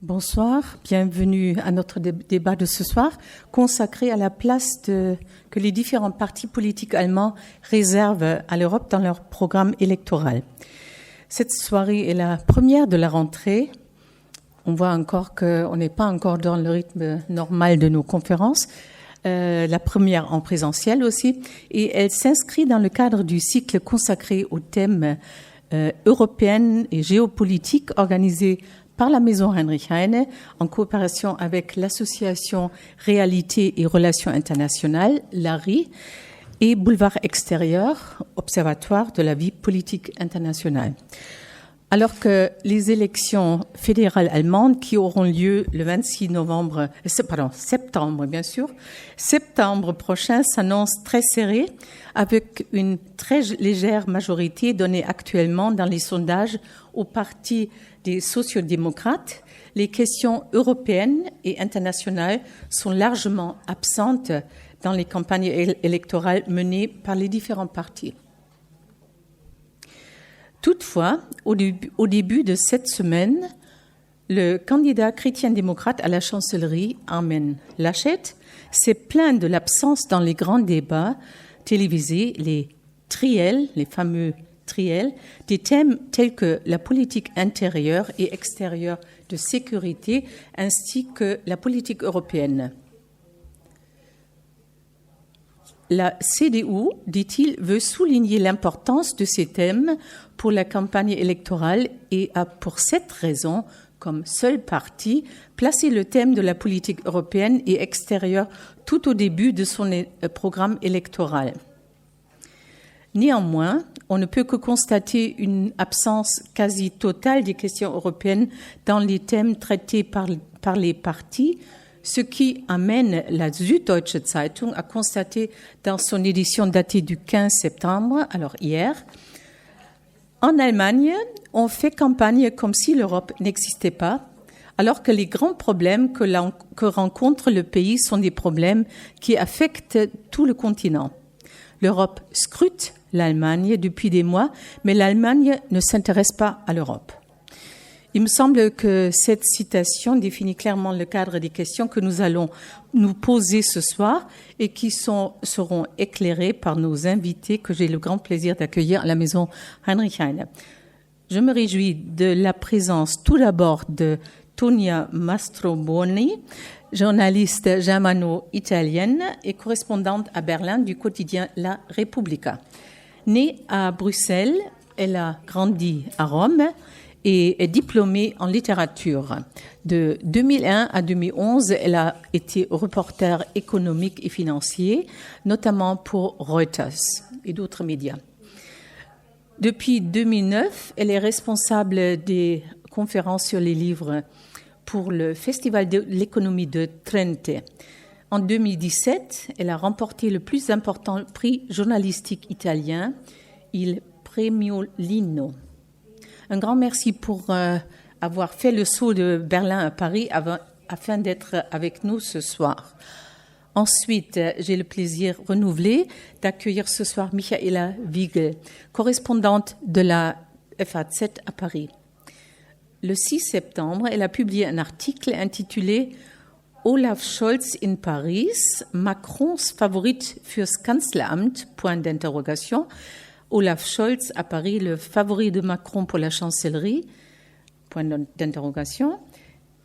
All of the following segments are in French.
Bonsoir, bienvenue à notre débat de ce soir consacré à la place que les différents partis politiques allemands réservent à l'Europe dans leur programme électoral. Cette soirée est la première de la rentrée. On voit encore qu'on n'est pas encore dans le rythme normal de nos conférences, la première en présentiel aussi, et elle s'inscrit dans le cadre du cycle consacré aux thèmes européennes et géopolitiques organisé par la Maison Heinrich Heine, en coopération avec l'Association Réalité et Relations Internationales, l'ARI, et Boulevard Extérieur, Observatoire de la vie politique internationale. Alors que les élections fédérales allemandes qui auront lieu le 26 septembre prochain s'annoncent très serrées, avec une très légère majorité donnée actuellement dans les sondages au parti des sociodémocrates. Les questions européennes et internationales sont largement absentes dans les campagnes électorales menées par les différents partis. Toutefois, au début de cette semaine, le candidat chrétien-démocrate à la chancellerie, Armin Laschet, s'est plaint de l'absence dans les grands débats télévisés, les triels, les fameux triels, des thèmes tels que la politique intérieure et extérieure de sécurité, ainsi que la politique européenne. La CDU, dit-il, veut souligner l'importance de ces thèmes pour la campagne électorale et a pour cette raison, comme seul parti, placé le thème de la politique européenne et extérieure tout au début de son programme électoral. Néanmoins, on ne peut que constater une absence quasi totale des questions européennes dans les thèmes traités par les partis, ce qui amène la Süddeutsche Zeitung à constater dans son édition datée du 15 septembre, alors hier, en Allemagne, on fait campagne comme si l'Europe n'existait pas, alors que les grands problèmes que rencontre le pays sont des problèmes qui affectent tout le continent. L'Europe scrute l'Allemagne depuis des mois, mais l'Allemagne ne s'intéresse pas à l'Europe. Il me semble que cette citation définit clairement le cadre des questions que nous allons nous poser ce soir et qui seront éclairées par nos invités que j'ai le grand plaisir d'accueillir à la Maison Heinrich Heine. Je me réjouis de la présence tout d'abord de Tonia Mastroboni, journaliste germano-italienne et correspondante à Berlin du quotidien La Repubblica. Née à Bruxelles, elle a grandi à Rome et est diplômée en littérature. De 2001 à 2011, elle a été reporter économique et financier, notamment pour Reuters et d'autres médias. Depuis 2009, elle est responsable des conférences sur les livres pour le Festival de l'économie de Trente. En 2017, elle a remporté le plus important prix journalistique italien, il Premio Lino. Un grand merci pour avoir fait le saut de Berlin à Paris afin d'être avec nous ce soir. Ensuite, j'ai le plaisir renouvelé d'accueillir ce soir Michaela Wiegel, correspondante de la FAZ à Paris. Le 6 septembre, elle a publié un article intitulé « Olaf Scholz in Paris, Macrons Favorit fürs Kanzleramt, point d'interrogation ». Olaf Scholz à Paris, le favori de Macron pour la chancellerie, point d'interrogation.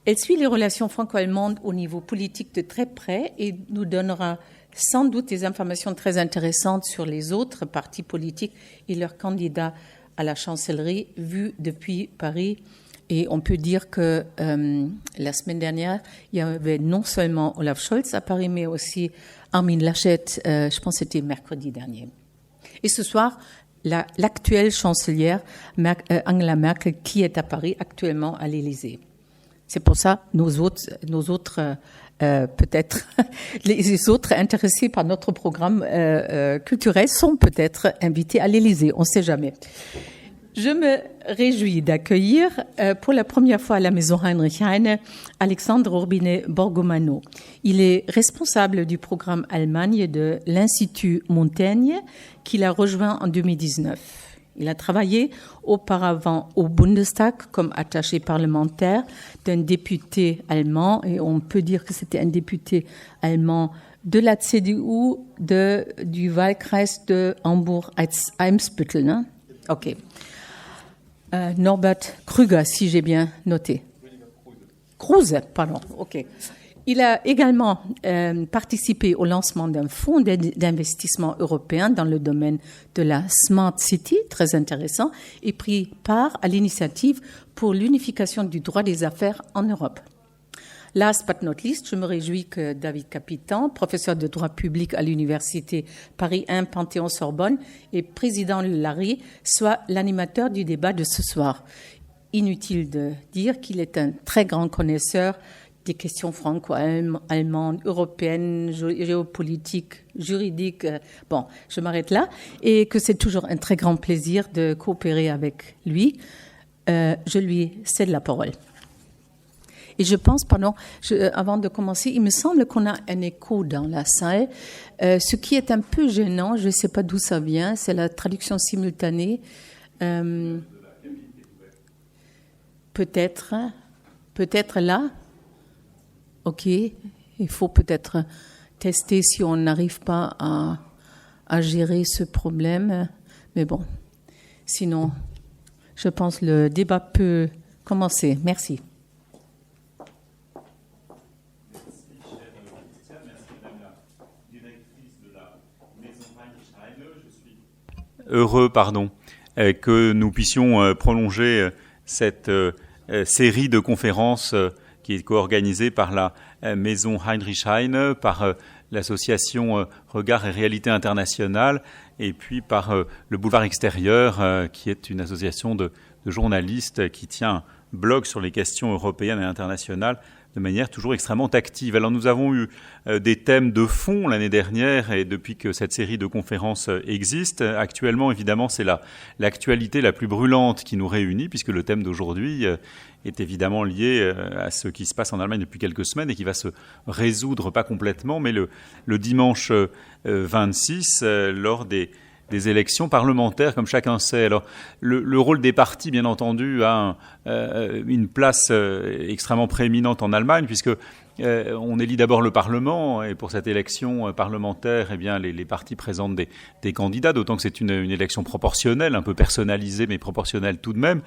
Elle suit les relations franco-allemandes au niveau politique de très près et nous donnera sans doute des informations très intéressantes sur les autres partis politiques et leurs candidats à la chancellerie vus depuis Paris. Et on peut dire que la semaine dernière, il y avait non seulement Olaf Scholz à Paris, mais aussi Armin Laschet, je pense que c'était mercredi dernier. Et ce soir, l'actuelle chancelière Angela Merkel, qui est à Paris actuellement à l'Élysée. C'est pour ça nos autres peut-être les autres intéressés par notre programme culturel sont peut-être invités à l'Élysée. On ne sait jamais. Je me réjouis d'accueillir pour la première fois à la Maison Heinrich Heine Alexandre Orbinet-Borgomano. Il est responsable du programme Allemagne de l'Institut Montaigne qu'il a rejoint en 2019. Il a travaillé auparavant au Bundestag comme attaché parlementaire d'un député allemand, et on peut dire que c'était un député allemand de la CDU du Wahlkreis de Hambourg-Eimsbüttel. Hein? OK. Norbert Krüger, si j'ai bien noté. Kruse, pardon. OK. Il a également participé au lancement d'un fonds d'investissement européen dans le domaine de la Smart City, très intéressant, et pris part à l'initiative pour l'unification du droit des affaires en Europe. Last but not least, je me réjouis que David Capitan, professeur de droit public à l'université Paris 1 Panthéon-Sorbonne et président de l'ARI, soit l'animateur du débat de ce soir. Inutile de dire qu'il est un très grand connaisseur des questions franco-allemandes, européennes, géopolitiques, juridiques. Bon, je m'arrête là. Et que c'est toujours un très grand plaisir de coopérer avec lui. Je lui cède la parole. Et je pense, avant de commencer, il me semble qu'on a un écho dans la salle, ce qui est un peu gênant. Je ne sais pas d'où ça vient. C'est la traduction simultanée. Peut-être là. OK. Il faut peut-être tester si on n'arrive pas à gérer ce problème. Mais bon, sinon, je pense que le débat peut commencer. Merci. Heureux, que nous puissions prolonger cette série de conférences qui est co-organisée par la Maison Heinrich Heine, par l'association Regard et Réalité Internationale, et puis par le Boulevard Extérieur, qui est une association de journalistes qui tient un blog sur les questions européennes et internationales de manière toujours extrêmement active. Alors nous avons eu des thèmes de fond l'année dernière et depuis que cette série de conférences existe. Actuellement, évidemment, c'est l'actualité la plus brûlante qui nous réunit puisque le thème d'aujourd'hui est évidemment lié à ce qui se passe en Allemagne depuis quelques semaines et qui va se résoudre, pas complètement, mais le dimanche 26, lors des élections parlementaires, comme chacun sait. Alors, le rôle des partis, bien entendu, a une place extrêmement prééminente en Allemagne, puisque on élit d'abord le Parlement, et pour cette élection parlementaire, eh bien, les partis présentent des candidats, d'autant que c'est une élection proportionnelle, un peu personnalisée, mais proportionnelle tout de même.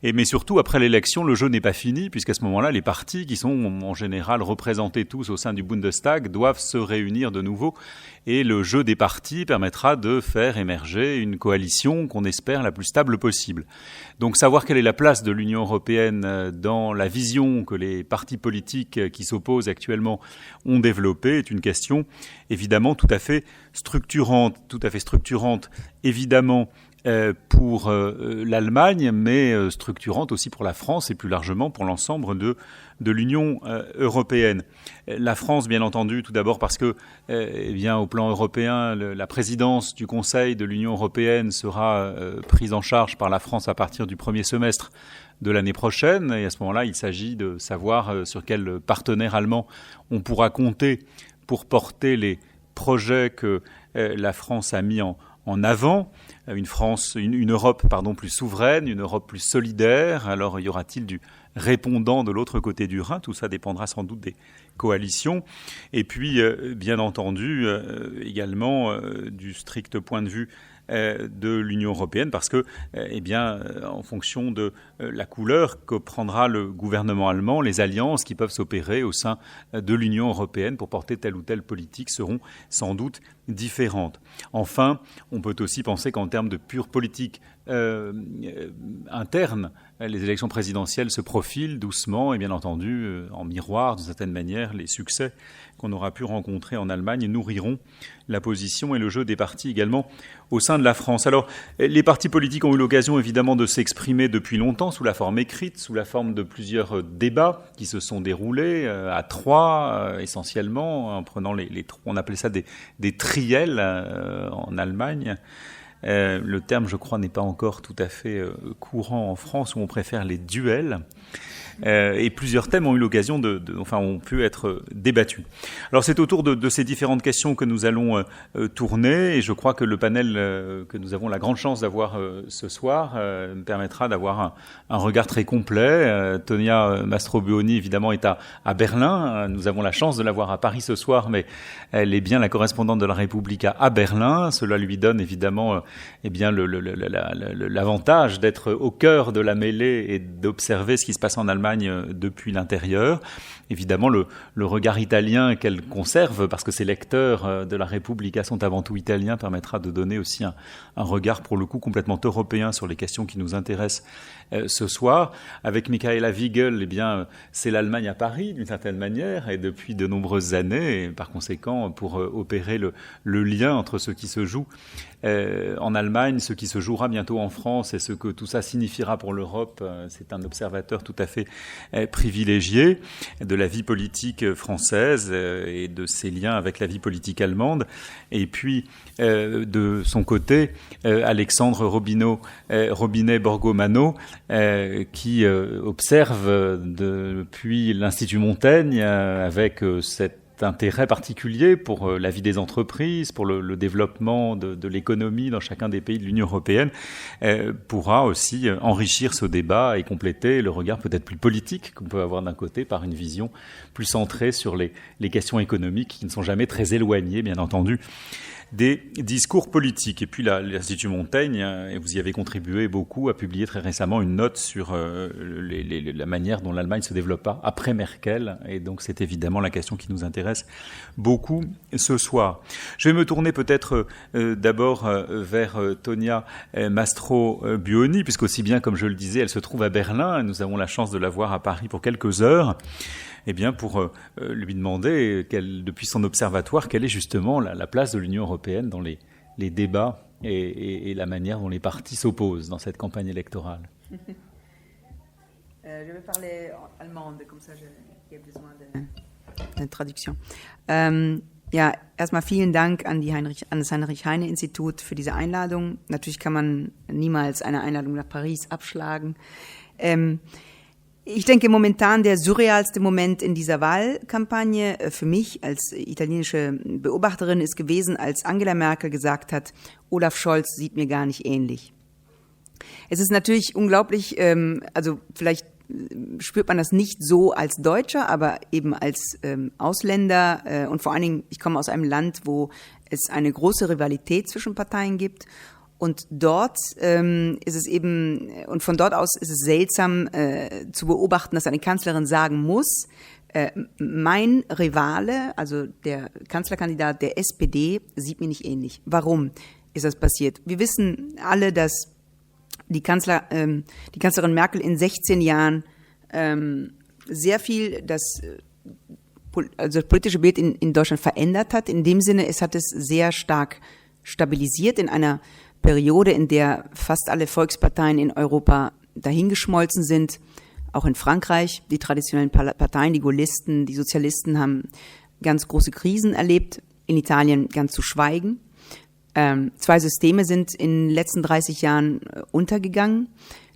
Mais surtout, après l'élection, le jeu n'est pas fini, puisqu'à ce moment-là, les partis, qui sont en général représentés tous au sein du Bundestag, doivent se réunir de nouveau. Et le jeu des partis permettra de faire émerger une coalition qu'on espère la plus stable possible. Donc savoir quelle est la place de l'Union européenne dans la vision que les partis politiques qui s'opposent actuellement ont développée est une question évidemment tout à fait structurante évidemment pour l'Allemagne, mais structurante aussi pour la France et plus largement pour l'ensemble de l'Union européenne. La France, bien entendu, tout d'abord parce que, au plan européen, la présidence du Conseil de l'Union européenne sera prise en charge par la France à partir du premier semestre de l'année prochaine. Et à ce moment-là, il s'agit de savoir sur quel partenaire allemand on pourra compter pour porter les projets que la France a mis en avant, une Europe plus souveraine, une Europe plus solidaire. Alors y aura-t-il du répondant de l'autre côté du Rhin? Tout ça dépendra sans doute des coalitions. Et puis, bien entendu, également du strict point de vue de l'Union européenne, parce que, en fonction de la couleur que prendra le gouvernement allemand, les alliances qui peuvent s'opérer au sein de l'Union européenne pour porter telle ou telle politique seront sans doute différentes. Enfin, on peut aussi penser qu'en termes de pure politique interne, les élections présidentielles se profilent doucement et bien entendu, en miroir, d'une certaine manière, les succès qu'on aura pu rencontrer en Allemagne nourriront la position et le jeu des partis également au sein de la France. Alors, les partis politiques ont eu l'occasion évidemment de s'exprimer depuis longtemps sous la forme écrite, sous la forme de plusieurs débats qui se sont déroulés à trois essentiellement, en prenant on appelait ça des triels en Allemagne. Le terme, je crois, n'est pas encore tout à fait courant en France, où on préfère les duels. et plusieurs thèmes ont eu l'occasion ont pu être débattus. Alors c'est autour de ces différentes questions que nous allons tourner, et je crois que le panel que nous avons la grande chance d'avoir ce soir permettra d'avoir un regard très complet. Tonia Mastrobuoni, évidemment, est à Berlin. Nous avons la chance de l'avoir à Paris ce soir, mais elle est bien la correspondante de la République à Berlin. Cela lui donne évidemment l'avantage d'être au cœur de la mêlée et d'observer ce qui se passe en Allemagne depuis l'intérieur. Évidemment, le regard italien qu'elle conserve, parce que ses lecteurs de la Repubblica sont avant tout italiens, permettra de donner aussi un regard pour le coup complètement européen sur les questions qui nous intéressent ce soir. Avec Michaela Wiegel, eh bien, c'est l'Allemagne à Paris d'une certaine manière, et depuis de nombreuses années, et par conséquent pour opérer le lien entre ce qui se joue en Allemagne, ce qui se jouera bientôt en France et ce que tout ça signifiera pour l'Europe. C'est un observateur tout à fait privilégié de la vie politique française et de ses liens avec la vie politique allemande. Et puis, de son côté, Alexandre Robinet-Borgomano, qui observe depuis l'Institut Montaigne avec cet intérêt particulier pour la vie des entreprises, pour le développement de l'économie dans chacun des pays de l'Union européenne, pourra aussi enrichir ce débat et compléter le regard peut-être plus politique qu'on peut avoir d'un côté par une vision plus centrée sur les questions économiques qui ne sont jamais très éloignées, bien entendu, des discours politiques. Et puis l'Institut Montaigne, et vous y avez contribué beaucoup, a publié très récemment une note sur la manière dont l'Allemagne se développa après Merkel. Et donc c'est évidemment la question qui nous intéresse beaucoup ce soir. Je vais me tourner peut-être d'abord vers Tonia Mastrobuoni, puisqu'aussi bien, comme je le disais, elle se trouve à Berlin, et nous avons la chance de la voir à Paris pour quelques heures. Eh bien, pour lui demander, depuis son observatoire, quelle est justement la place de l'Union européenne dans les débats et la manière dont les partis s'opposent dans cette campagne électorale. Je vais parler en allemand, comme ça j'ai besoin de traduction. Ja, erstmal vielen Dank an das Heinrich-Heine-Institut für diese Einladung. Natürlich kann man niemals eine Einladung nach Paris abschlagen. Ich denke, momentan der surrealste Moment in dieser Wahlkampagne für mich als italienische Beobachterin ist gewesen, als Angela Merkel gesagt hat, Olaf Scholz sieht mir gar nicht ähnlich. Es ist natürlich unglaublich, also vielleicht spürt man das nicht so als Deutscher, aber eben als Ausländer und vor allen Dingen, ich komme aus einem Land, wo es eine große Rivalität zwischen Parteien gibt. Und dort ist es eben, und von dort aus ist es seltsam zu beobachten, dass eine Kanzlerin sagen muss, mein Rivale, also der Kanzlerkandidat der SPD, sieht mir nicht ähnlich. Warum ist das passiert? Wir wissen alle, dass die Kanzlerin Merkel in 16 Jahren sehr viel das politische Bild in Deutschland verändert hat. In dem Sinne, es hat es sehr stark stabilisiert in einer Periode, in der fast alle Volksparteien in Europa dahingeschmolzen sind, auch in Frankreich. Die traditionellen Parteien, die Gaullisten, die Sozialisten haben ganz große Krisen erlebt, in Italien ganz zu schweigen. 2 Systeme sind in den letzten 30 Jahren untergegangen.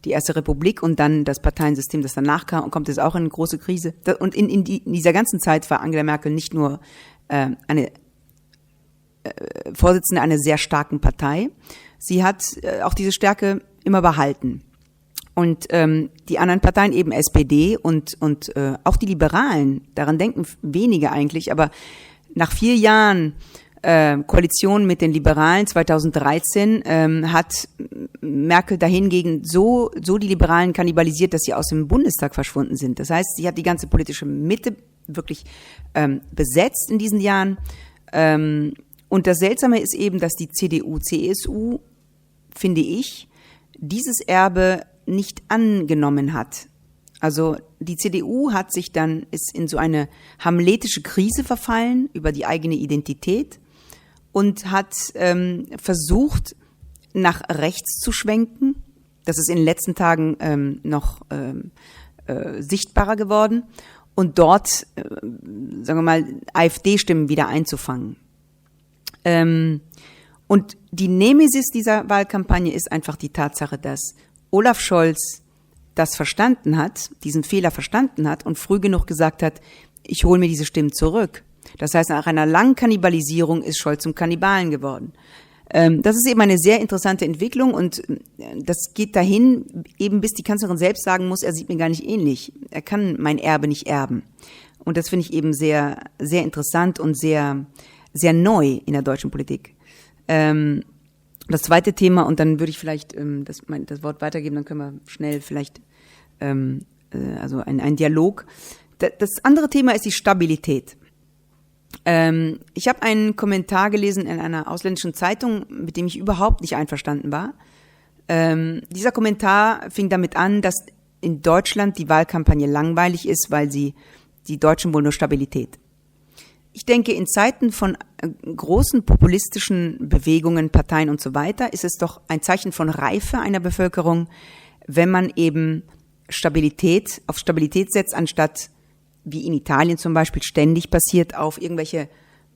Die Erste Republik und dann das Parteiensystem, das danach kam, und kommt jetzt auch in eine große Krise. Und in dieser ganzen Zeit war Angela Merkel nicht nur eine Vorsitzende einer sehr starken Partei. Sie hat auch diese Stärke immer behalten. Und die anderen Parteien, eben SPD und auch die Liberalen, daran denken wenige eigentlich, aber nach 4 Jahren Koalition mit den Liberalen 2013 hat Merkel dahingegen so die Liberalen kannibalisiert, dass sie aus dem Bundestag verschwunden sind. Das heißt, sie hat die ganze politische Mitte wirklich besetzt in diesen Jahren. Und das Seltsame ist eben, dass die CDU, CSU, finde ich, dieses Erbe nicht angenommen hat. Also die CDU ist in so eine hamletische Krise verfallen über die eigene Identität und hat versucht, nach rechts zu schwenken. Das ist in den letzten Tagen noch sichtbarer geworden. Und dort, sagen wir mal, AfD-Stimmen wieder einzufangen. Und die Nemesis dieser Wahlkampagne ist einfach die Tatsache, dass Olaf Scholz das verstanden hat, diesen Fehler verstanden hat und früh genug gesagt hat, ich hole mir diese Stimmen zurück. Das heißt, nach einer langen Kannibalisierung ist Scholz zum Kannibalen geworden. Das ist eben eine sehr interessante Entwicklung und das geht dahin, eben bis die Kanzlerin selbst sagen muss, er sieht mir gar nicht ähnlich. Er kann mein Erbe nicht erben. Und das finde ich eben sehr, sehr interessant und sehr, sehr neu in der deutschen Politik. Das zweite Thema, und dann würde ich vielleicht das Wort weitergeben, dann können wir schnell vielleicht, also ein Dialog. Das andere Thema ist die Stabilität. Ich habe einen Kommentar gelesen in einer ausländischen Zeitung, mit dem ich überhaupt nicht einverstanden war. Dieser Kommentar fing damit an, dass in Deutschland die Wahlkampagne langweilig ist, weil die Deutschen wollen nur Stabilität. Ich denke, in Zeiten von großen populistischen Bewegungen, Parteien und so weiter, ist es doch ein Zeichen von Reife einer Bevölkerung, wenn man eben auf Stabilität setzt, anstatt wie in Italien zum Beispiel ständig passiert, auf irgendwelche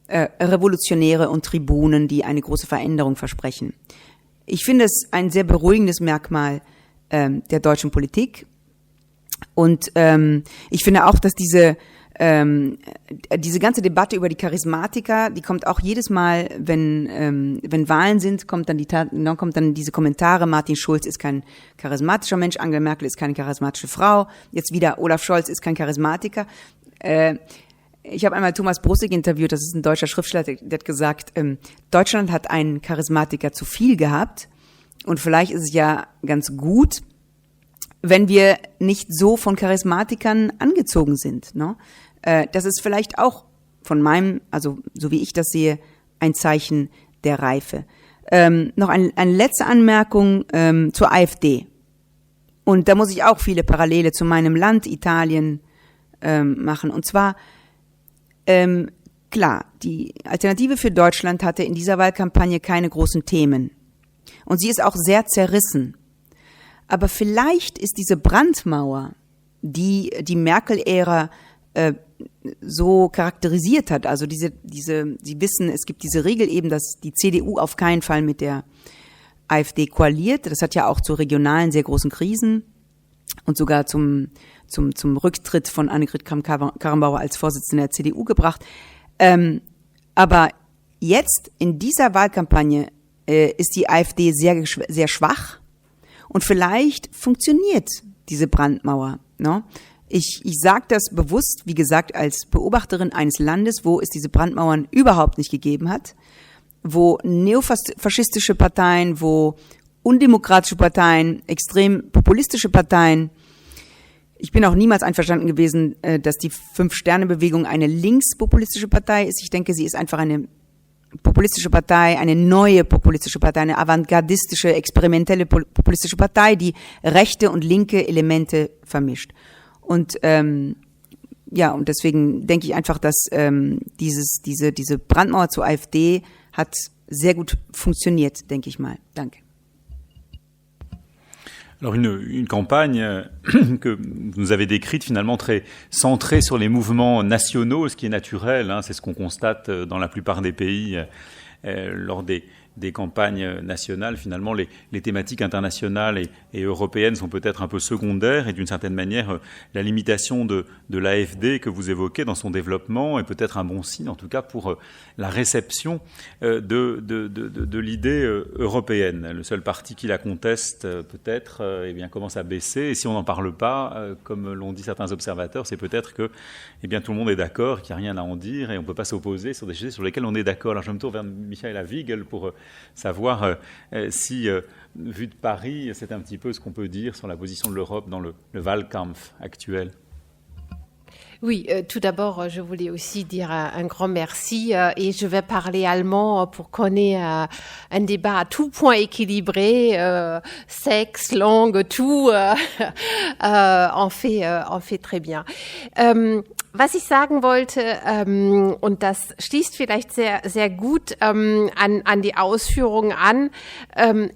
Revolutionäre und Tribunen, die eine große Veränderung versprechen. Ich finde es ein sehr beruhigendes Merkmal der deutschen Politik. Und ich finde auch, dass diese ganze Debatte über die Charismatiker, die kommt auch jedes Mal, wenn Wahlen sind, kommt dann diese Kommentare, Martin Schulz ist kein charismatischer Mensch, Angela Merkel ist keine charismatische Frau, jetzt wieder Olaf Scholz ist kein Charismatiker. Ich habe einmal Thomas Brussig interviewt, das ist ein deutscher Schriftsteller, der hat gesagt, Deutschland hat einen Charismatiker zu viel gehabt und vielleicht ist es ja ganz gut, wenn wir nicht so von Charismatikern angezogen sind, ne? Das ist vielleicht auch also so wie ich das sehe, ein Zeichen der Reife. Noch eine letzte Anmerkung zur AfD. Und da muss ich auch viele Parallele zu meinem Land, Italien, machen. Und zwar, klar, die Alternative für Deutschland hatte in dieser Wahlkampagne keine großen Themen. Und sie ist auch sehr zerrissen. Aber vielleicht ist diese Brandmauer, die Merkel-Ära so charakterisiert hat, also Sie wissen, es gibt diese Regel eben, dass die CDU auf keinen Fall mit der AfD koaliert. Das hat ja auch zu regionalen sehr großen Krisen und sogar zum Rücktritt von Annegret Kramp-Karrenbauer als Vorsitzende der CDU gebracht. Aber jetzt in dieser Wahlkampagne ist die AfD sehr, sehr schwach und vielleicht funktioniert diese Brandmauer, ne? Ich sage das bewusst, wie gesagt, als Beobachterin eines Landes, wo es diese Brandmauern überhaupt nicht gegeben hat, wo neofaschistische Parteien, wo undemokratische Parteien, extrem populistische Parteien. Ich bin auch niemals einverstanden gewesen, dass die Fünf-Sterne-Bewegung eine linkspopulistische Partei ist. Ich denke, sie ist einfach eine populistische Partei, eine neue populistische Partei, eine avantgardistische, experimentelle populistische Partei, die rechte und linke Elemente vermischt. Und und deswegen denke ich einfach, dass diese Brandmauer zur AfD hat sehr gut funktioniert, denke ich mal. Danke. Alors une campagne que vous avez décrite finalement très centrée sur les mouvements nationaux, ce qui est naturel, c'est ce qu'on constate dans la plupart des pays lors des campagnes nationales. Finalement, les thématiques internationales et européennes sont peut-être un peu secondaires et d'une certaine manière, la limitation de l'AfD que vous évoquez dans son développement est peut-être un bon signe, en tout cas pour la réception de l'idée européenne. Le seul parti qui la conteste peut-être commence à baisser et si on n'en parle pas, comme l'ont dit certains observateurs, c'est peut-être que tout le monde est d'accord, qu'il n'y a rien à en dire et on ne peut pas s'opposer sur des sujets sur lesquels on est d'accord. Alors je me tourne vers Michaela Wiegel pour savoir si, vu de Paris, c'est un petit peu ce qu'on peut dire sur la position de l'Europe dans le Wahlkampf actuel. Oui, tout d'abord, je voulais aussi dire un grand merci et je vais parler allemand pour qu'on ait un débat à tout point équilibré, sexe, langue, tout, on fait très bien. Was ich sagen wollte, und das schließt vielleicht sehr, sehr gut an die Ausführungen an,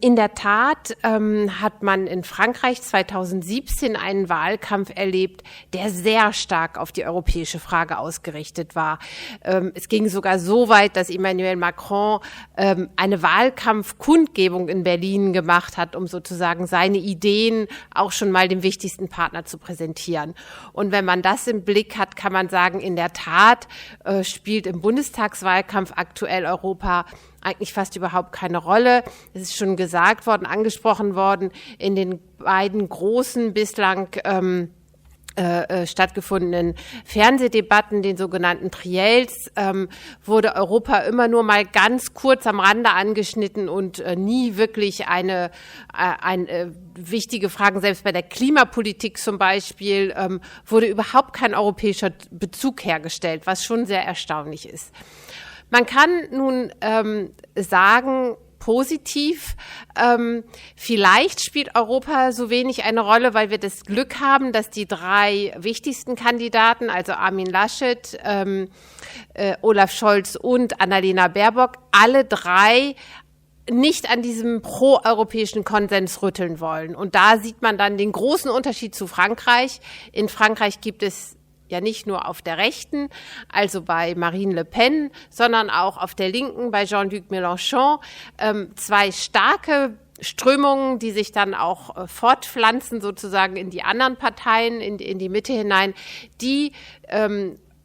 in der Tat hat man in Frankreich 2017 einen Wahlkampf erlebt, der sehr stark auf die europäische Frage ausgerichtet war. Es ging sogar so weit, dass Emmanuel Macron eine Wahlkampfkundgebung in Berlin gemacht hat, um sozusagen seine Ideen auch schon mal dem wichtigsten Partner zu präsentieren. Und wenn man das im Blick hat, kann man sagen, in der Tat spielt im Bundestagswahlkampf aktuell Europa eigentlich fast überhaupt keine Rolle. Es ist schon gesagt worden, angesprochen worden, in den beiden großen bislang stattgefundenen Fernsehdebatten, den sogenannten Triels, wurde Europa immer nur mal ganz kurz am Rande angeschnitten und nie wirklich eine wichtige Fragen, selbst bei der Klimapolitik zum Beispiel, wurde überhaupt kein europäischer Bezug hergestellt, was schon sehr erstaunlich ist. Man kann nun sagen, positiv. Vielleicht spielt Europa so wenig eine Rolle, weil wir das Glück haben, dass die drei wichtigsten Kandidaten, also Armin Laschet, Olaf Scholz und Annalena Baerbock, alle drei nicht an diesem proeuropäischen Konsens rütteln wollen. Und da sieht man dann den großen Unterschied zu Frankreich. In Frankreich gibt es ja nicht nur auf der Rechten, also bei Marine Le Pen, sondern auch auf der Linken, bei Jean-Luc Mélenchon, zwei starke Strömungen, die sich dann auch fortpflanzen, sozusagen in die anderen Parteien, in die Mitte hinein, die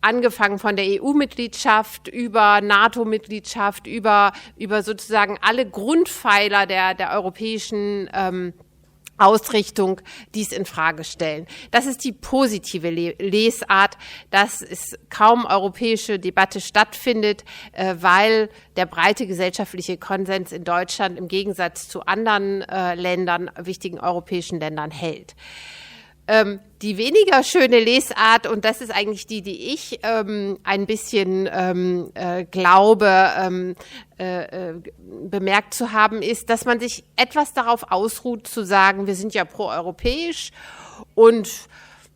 angefangen von der EU-Mitgliedschaft über NATO-Mitgliedschaft, über sozusagen alle Grundpfeiler der europäischen Ausrichtung dies in Frage stellen. Das ist die positive Lesart, dass es kaum europäische Debatte stattfindet, weil der breite gesellschaftliche Konsens in Deutschland im Gegensatz zu anderen Ländern, wichtigen europäischen Ländern hält. Die weniger schöne Lesart, und das ist eigentlich die ich ein bisschen glaube, bemerkt zu haben, ist, dass man sich etwas darauf ausruht, zu sagen, wir sind ja proeuropäisch und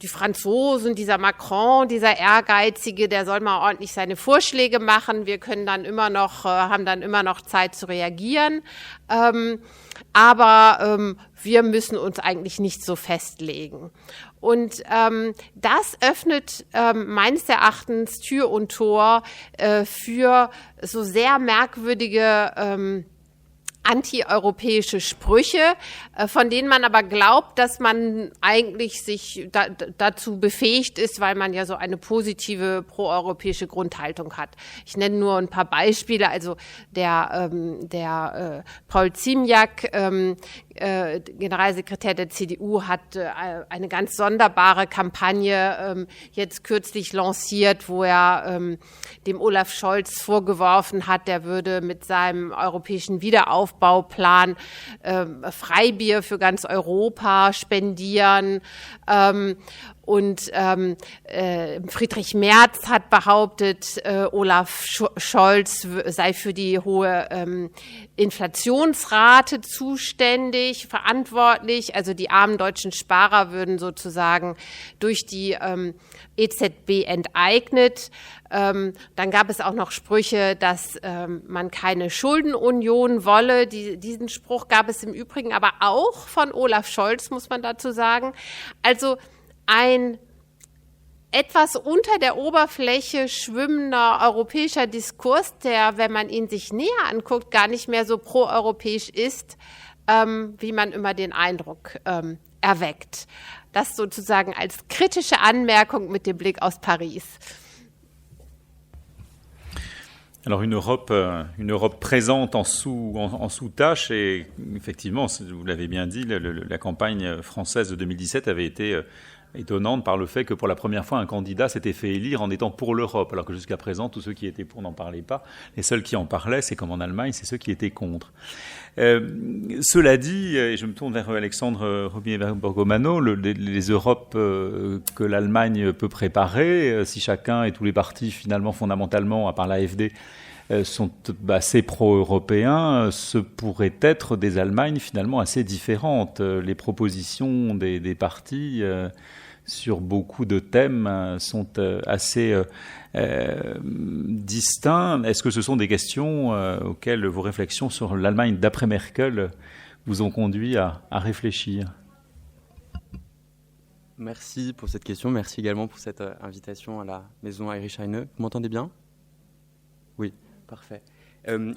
die Franzosen, dieser Macron, dieser Ehrgeizige, der soll mal ordentlich seine Vorschläge machen. Wir können dann haben dann immer noch Zeit zu reagieren. Aber wir müssen uns eigentlich nicht so festlegen. Und das öffnet meines Erachtens Tür und Tor für so sehr merkwürdige antieuropäische Sprüche, von denen man aber glaubt, dass man eigentlich sich dazu befähigt ist, weil man ja so eine positive proeuropäische Grundhaltung hat. Ich nenne nur ein paar Beispiele. Also der Paul Ziemiak, Generalsekretär der CDU, hat eine ganz sonderbare Kampagne jetzt kürzlich lanciert, wo er dem Olaf Scholz vorgeworfen hat, der würde mit seinem europäischen Wiederaufbauplan Freibier für ganz Europa spendieren. Und Friedrich Merz hat behauptet, Olaf Scholz sei für die hohe Inflationsrate zuständig, verantwortlich. Also die armen deutschen Sparer würden sozusagen durch die EZB enteignet. Dann gab es auch noch Sprüche, dass man keine Schuldenunion wolle. Diesen Spruch gab es im Übrigen aber auch von Olaf Scholz, muss man dazu sagen. Also ein etwas unter der Oberfläche schwimmender europäischer Diskurs, der, wenn man ihn sich näher anguckt, gar nicht mehr so proeuropäisch ist, wie man immer den Eindruck erweckt. Das sozusagen als kritische Anmerkung mit dem Blick aus Paris. Alors une Europe présente en sous-tâche, et effectivement, vous l'avez bien dit, la campagne française de 2017 avait été étonnante par le fait que pour la première fois un candidat s'était fait élire en étant pour l'Europe, alors que jusqu'à présent tous ceux qui étaient pour n'en parlaient pas. Les seuls qui en parlaient, c'est comme en Allemagne, c'est ceux qui étaient contre. Cela dit, et je me tourne vers Alexandre Robier-Borgomano, les Europes que l'Allemagne peut préparer, si chacun et tous les partis finalement fondamentalement, à part l'AfD, sont assez pro-européens, ce pourraient être des Allemagnes finalement assez différentes. Les propositions des partis sur beaucoup de thèmes sont assez distincts. Est-ce que ce sont des questions auxquelles vos réflexions sur l'Allemagne d'après Merkel vous ont conduit à réfléchir? Merci pour cette question. Merci également pour cette invitation à la maison Heinrich Heine. Vous m'entendez bien? Oui, parfait.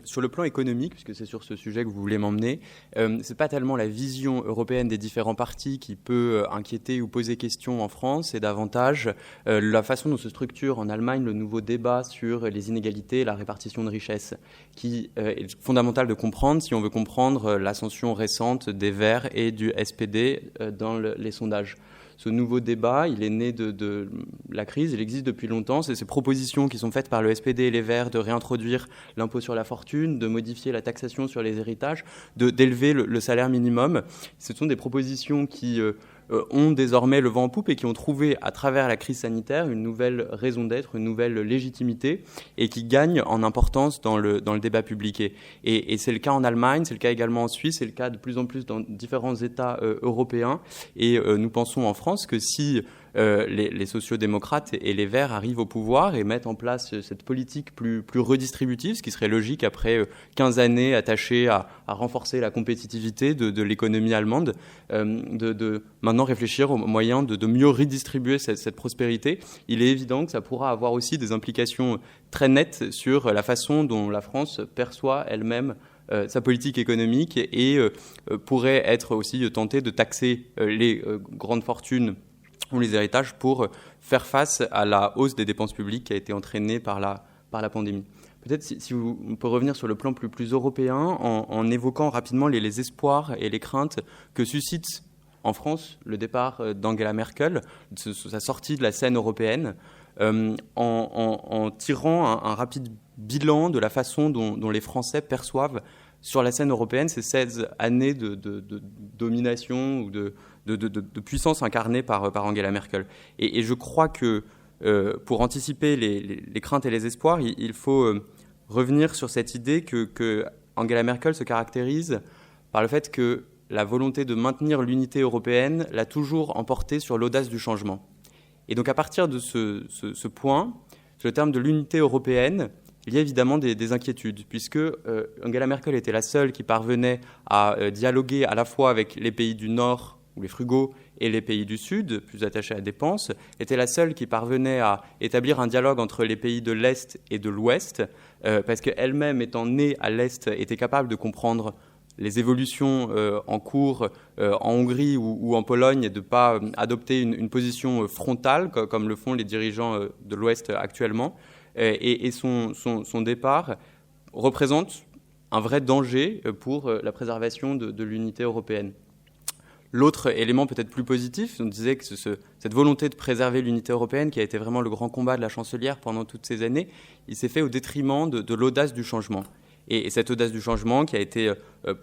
Sur le plan économique, puisque c'est sur ce sujet que vous voulez m'emmener, c'est pas tellement la vision européenne des différents partis qui peut inquiéter ou poser question en France, c'est davantage la façon dont se structure en Allemagne le nouveau débat sur les inégalités et la répartition de richesses, qui est fondamental de comprendre si on veut comprendre l'ascension récente des Verts et du SPD dans les sondages. Ce nouveau débat, il est né de la crise, il existe depuis longtemps. C'est ces propositions qui sont faites par le SPD et les Verts de réintroduire l'impôt sur la fortune, de modifier la taxation sur les héritages, d'élever le salaire minimum. Ce sont des propositions qui ont désormais le vent en poupe et qui ont trouvé à travers la crise sanitaire une nouvelle raison d'être, une nouvelle légitimité et qui gagnent en importance dans le débat public. Et c'est le cas en Allemagne, c'est le cas également en Suisse, c'est le cas de plus en plus dans différents États européens. Et nous pensons en France que si les sociodémocrates et les Verts arrivent au pouvoir et mettent en place cette politique plus redistributive, ce qui serait logique après 15 années attachées à renforcer la compétitivité de l'économie allemande, de maintenant réfléchir aux moyens de mieux redistribuer cette prospérité. Il est évident que ça pourra avoir aussi des implications très nettes sur la façon dont la France perçoit elle-même sa politique économique et pourrait être aussi tentée de taxer les grandes fortunes ou les héritages pour faire face à la hausse des dépenses publiques qui a été entraînée par la pandémie. Peut-être si on peut revenir sur le plan plus européen en évoquant rapidement les espoirs et les craintes que suscite en France le départ d'Angela Merkel, sa sortie de la scène européenne, en tirant un rapide bilan de la façon dont les Français perçoivent sur la scène européenne ces 16 années de domination ou de puissance incarnée par Angela Merkel. Et je crois que pour anticiper les craintes et les espoirs, il faut revenir sur cette idée que Angela Merkel se caractérise par le fait que la volonté de maintenir l'unité européenne l'a toujours emportée sur l'audace du changement. Et donc à partir de ce point, sur le terme de l'unité européenne, il y a évidemment des inquiétudes, puisque Angela Merkel était la seule qui parvenait à dialoguer à la fois avec les pays du Nord, ou les frugaux, et les pays du Sud, plus attachés à la dépense, était la seule qui parvenait à établir un dialogue entre les pays de l'Est et de l'Ouest, parce qu'elle-même, étant née à l'Est, était capable de comprendre les évolutions en cours en Hongrie ou en Pologne et de ne pas adopter une position frontale, comme le font les dirigeants de l'Ouest actuellement. Et son départ représente un vrai danger pour la préservation de l'unité européenne. L'autre élément peut-être plus positif, on disait que cette volonté de préserver l'unité européenne, qui a été vraiment le grand combat de la chancelière pendant toutes ces années, il s'est fait au détriment de l'audace du changement. Et cette audace du changement qui a été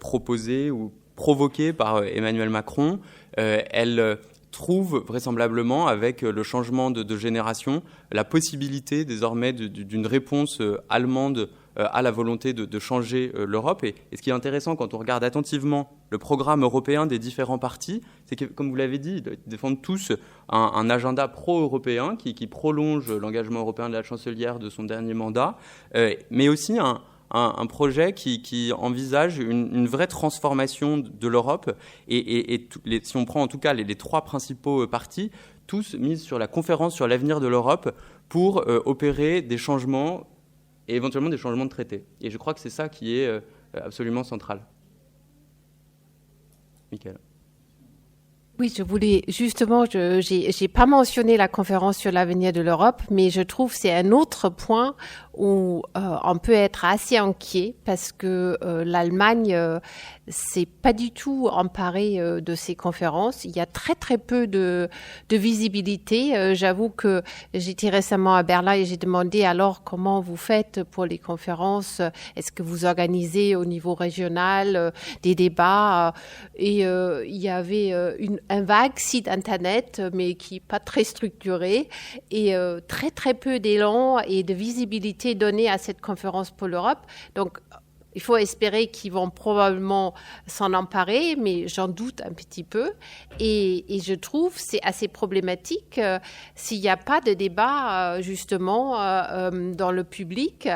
proposée ou provoquée par Emmanuel Macron, elle trouve vraisemblablement, avec le changement de génération, la possibilité désormais d'une réponse allemande à la volonté de changer l'Europe. Et ce qui est intéressant quand on regarde attentivement le programme européen des différents partis, c'est que, comme vous l'avez dit, ils défendent tous un agenda pro-européen qui prolonge l'engagement européen de la chancelière de son dernier mandat, mais aussi un projet qui envisage une vraie transformation de l'Europe. Et si on prend en tout cas les trois principaux partis, tous misent sur la conférence sur l'avenir de l'Europe pour opérer des changements et éventuellement des changements de traité. Et je crois que c'est ça qui est absolument central. Michael. Oui, je voulais justement, j'ai pas mentionné la conférence sur l'avenir de l'Europe, mais je trouve que c'est un autre point où on peut être assez inquiet parce que l'Allemagne s'est pas du tout emparée de ces conférences. Il y a très très peu de visibilité. J'avoue que j'étais récemment à Berlin et j'ai demandé alors comment vous faites pour les conférences. Est-ce que vous organisez au niveau régional des débats et il y avait un vague site internet, mais qui n'est pas très structuré, et très très peu d'élan et de visibilité donnée à cette conférence pour l'Europe. Donc, il faut espérer qu'ils vont probablement s'en emparer, mais j'en doute un petit peu. Et je trouve c'est assez problématique s'il n'y a pas de débat justement dans le public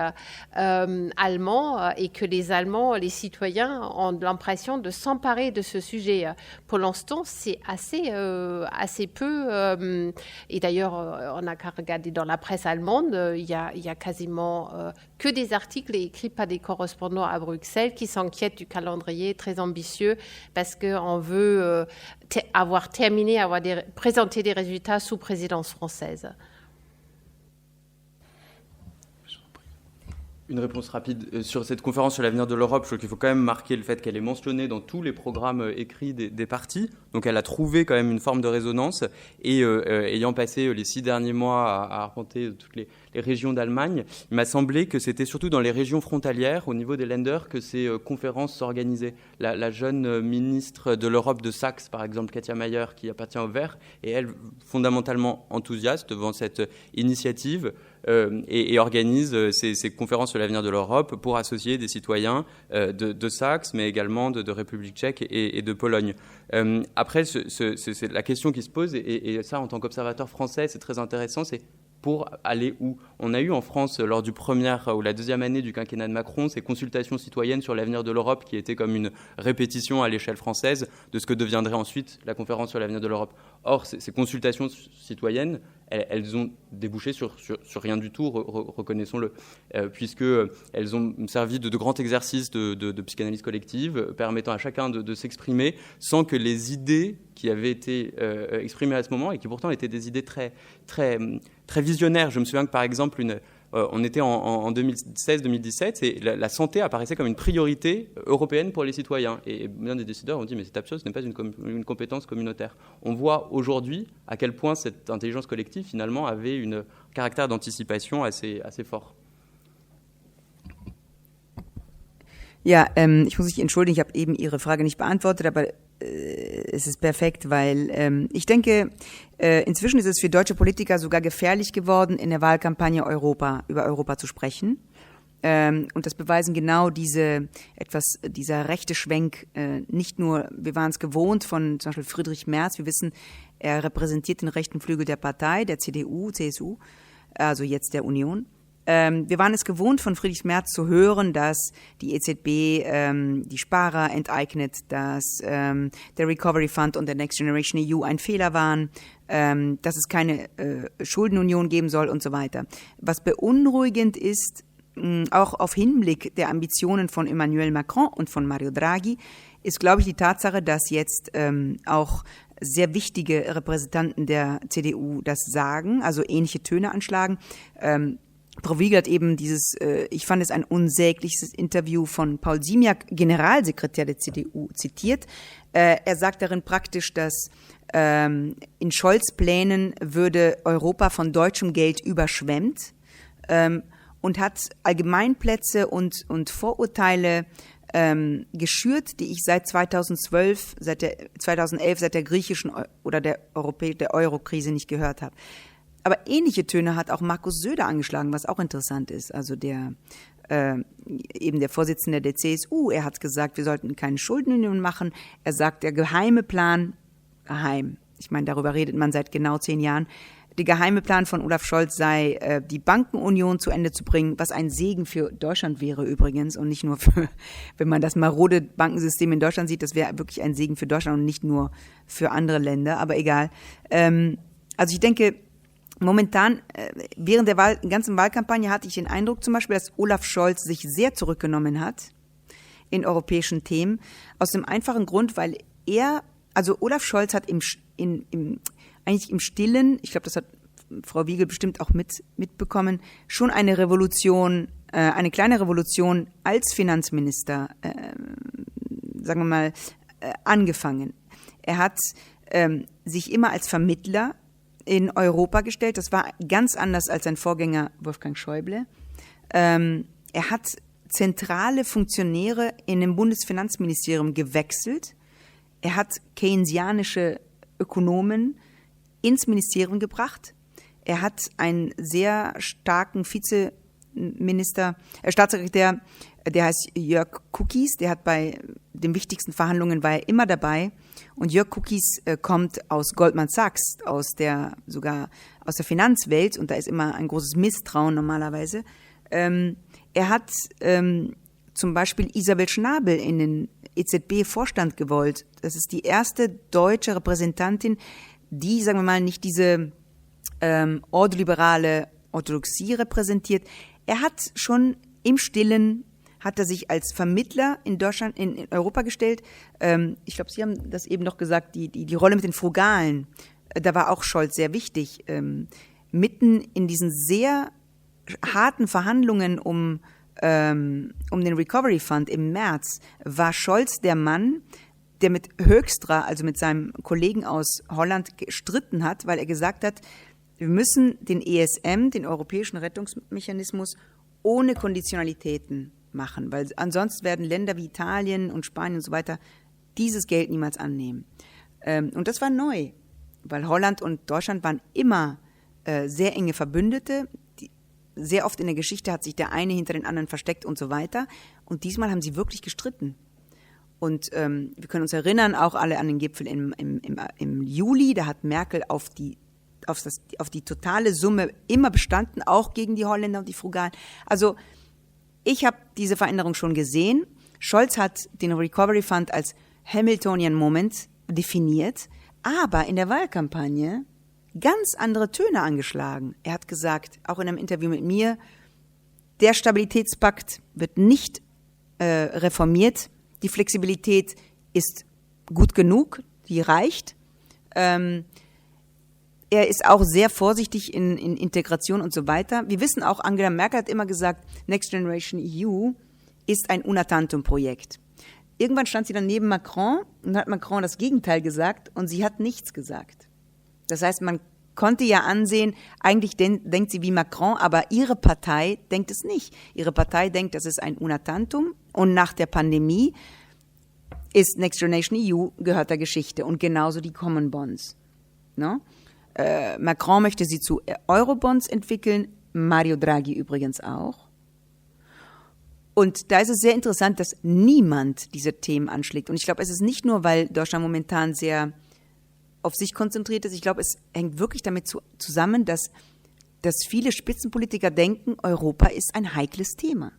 allemand et que les Allemands, les citoyens ont l'impression de s'emparer de ce sujet. Pour l'instant, c'est assez peu. Et d'ailleurs, on n'a qu'à regarder dans la presse allemande, il y a quasiment que des articles écrits par des correspondants à Bruxelles qui s'inquiètent du calendrier très ambitieux parce qu'on veut présenter des résultats sous présidence française. Une réponse rapide sur cette conférence sur l'avenir de l'Europe. Je trouve qu'il faut quand même marquer le fait qu'elle est mentionnée dans tous les programmes écrits des partis. Donc elle a trouvé quand même une forme de résonance. Et ayant passé les 6 derniers mois à arpenter toutes les régions d'Allemagne, il m'a semblé que c'était surtout dans les régions frontalières, au niveau des Länder, que ces conférences s'organisaient. La jeune ministre de l'Europe de Saxe, par exemple, Katja Mayer, qui appartient aux Verts, et elle, fondamentalement enthousiaste devant cette initiative, et organise ces conférences sur l'avenir de l'Europe pour associer des citoyens de Saxe, mais également de République tchèque et de Pologne. Après, c'est la question qui se pose, et ça, en tant qu'observateur français, c'est très intéressant, c'est pour aller où? On a eu en France, lors du première ou la deuxième année du quinquennat de Macron, ces consultations citoyennes sur l'avenir de l'Europe qui étaient comme une répétition à l'échelle française de ce que deviendrait ensuite la conférence sur l'avenir de l'Europe. Or, ces consultations citoyennes, elles ont débouché sur rien du tout, reconnaissons-le, puisqu'elles ont servi de grands exercices de psychanalyse collective, permettant à chacun de s'exprimer sans que les idées qui avaient été exprimées à ce moment, et qui pourtant étaient des idées très, très, très visionnaires. Je me souviens que, par exemple, on était en 2016-2017 et la santé apparaissait comme une priorité européenne pour les citoyens. Et bien des décideurs ont dit « mais c'est absurde, ce n'est pas une compétence communautaire ». On voit aujourd'hui à quel point cette intelligence collective, finalement, avait un caractère d'anticipation assez fort. Ja, ich muss mich entschuldigen, ich habe eben Ihre Frage nicht beantwortet, aber es ist perfekt, weil ich denke, inzwischen ist es für deutsche Politiker sogar gefährlich geworden, in der Wahlkampagne über Europa zu sprechen. Und das beweisen genau dieser rechte Schwenk, nicht nur, wir waren es gewohnt von zum Beispiel Friedrich Merz, wir wissen, er repräsentiert den rechten Flügel der Partei, der CDU, CSU, also jetzt der Union. Wir waren es gewohnt, von Friedrich Merz zu hören, dass die EZB die Sparer enteignet, dass der Recovery Fund und der Next Generation EU ein Fehler waren, dass es keine Schuldenunion geben soll und so weiter. Was beunruhigend ist, auch auf Hinblick der Ambitionen von Emmanuel Macron und von Mario Draghi, ist, glaube ich, die Tatsache, dass jetzt auch sehr wichtige Repräsentanten der CDU das sagen, also ähnliche Töne anschlagen. Frau Wiegel hat eben ich fand es ein unsägliches Interview von Paul Ziemiak, Generalsekretär der CDU, zitiert. Er sagt darin praktisch, dass in Scholz' Plänen würde Europa von deutschem Geld überschwemmt und hat Allgemeinplätze und Vorurteile geschürt, die ich seit 2011, seit der griechischen oder der Euro-Krise nicht gehört habe. Aber ähnliche Töne hat auch Markus Söder angeschlagen, was auch interessant ist. Also eben der Vorsitzende der CSU, er hat gesagt, wir sollten keine Schuldenunion machen. Er sagt, der geheime Plan, ich meine, darüber redet man seit genau 10 Jahren, der geheime Plan von Olaf Scholz sei, die Bankenunion zu Ende zu bringen, was ein Segen für Deutschland wäre übrigens und nicht nur wenn man das marode Bankensystem in Deutschland sieht, das wäre wirklich ein Segen für Deutschland und nicht nur für andere Länder, aber egal. Also ich denke, momentan, während der ganzen Wahlkampagne hatte ich den Eindruck zum Beispiel, dass Olaf Scholz sich sehr zurückgenommen hat in europäischen Themen, aus dem einfachen Grund, weil Olaf Scholz hat eigentlich im Stillen, ich glaube, das hat Frau Wiegel bestimmt auch mitbekommen, schon eine kleine Revolution als Finanzminister, sagen wir mal, angefangen. Er hat sich immer als Vermittler in Europa gestellt. Das war ganz anders als sein Vorgänger Wolfgang Schäuble. Er hat zentrale Funktionäre in dem Bundesfinanzministerium gewechselt. Er hat keynesianische Ökonomen ins Ministerium gebracht. Er hat einen sehr starken Staatssekretär, der heißt Jörg Kukies, der hat bei den wichtigsten Verhandlungen war er immer dabei. Und Jörg Kukies kommt aus Goldman Sachs, sogar aus der Finanzwelt, und da ist immer ein großes Misstrauen normalerweise. Er hat zum Beispiel Isabel Schnabel in den EZB-Vorstand gewollt. Das ist die erste deutsche Repräsentantin, die, sagen wir mal, nicht diese ordoliberale Orthodoxie repräsentiert. Er hat schon im Stillen, hat er sich als Vermittler in Deutschland, in Europa gestellt. Ich glaube, Sie haben das eben noch gesagt, die Rolle mit den Frugalen, da war auch Scholz sehr wichtig. Mitten in diesen sehr harten Verhandlungen um den Recovery Fund im März war Scholz der Mann, der mit Hoekstra, also mit seinem Kollegen aus Holland, gestritten hat, weil er gesagt hat, wir müssen den ESM, den Europäischen Rettungsmechanismus, ohne Konditionalitäten machen, weil ansonsten werden Länder wie Italien und Spanien und so weiter dieses Geld niemals annehmen. Und das war neu, weil Holland und Deutschland waren immer sehr enge Verbündete. Sehr oft in der Geschichte hat sich der eine hinter den anderen versteckt und so weiter. Und diesmal haben sie wirklich gestritten. Und wir können uns erinnern, auch alle an den Gipfel im Juli, da hat Merkel auf die totale Summe immer bestanden, auch gegen die Holländer und die Frugalen. Also ich habe diese Veränderung schon gesehen. Scholz hat den Recovery Fund als Hamiltonian Moment definiert, aber in der Wahlkampagne ganz andere Töne angeschlagen. Er hat gesagt, auch in einem Interview mit mir, der Stabilitätspakt wird nicht reformiert. Die Flexibilität ist gut genug, die reicht. Er ist auch sehr vorsichtig in Integration und so weiter. Wir wissen auch, Angela Merkel hat immer gesagt, Next Generation EU ist ein Una Tantum-Projekt. Irgendwann stand sie dann neben Macron und hat Macron das Gegenteil gesagt und sie hat nichts gesagt. Das heißt, man konnte ja ansehen, eigentlich denkt sie wie Macron, aber ihre Partei denkt es nicht. Ihre Partei denkt, das ist ein Una Tantum und nach der Pandemie ist Next Generation EU gehört der Geschichte und genauso die Common Bonds. No? Macron möchte sie zu Eurobonds entwickeln, Mario Draghi übrigens auch. Und da ist es sehr interessant, dass niemand diese Themen anschlägt. Und ich glaube, es ist nicht nur, weil Deutschland momentan sehr auf sich konzentriert ist. Ich glaube, es hängt wirklich damit zusammen, dass viele Spitzenpolitiker denken, Europa ist ein heikles Thema.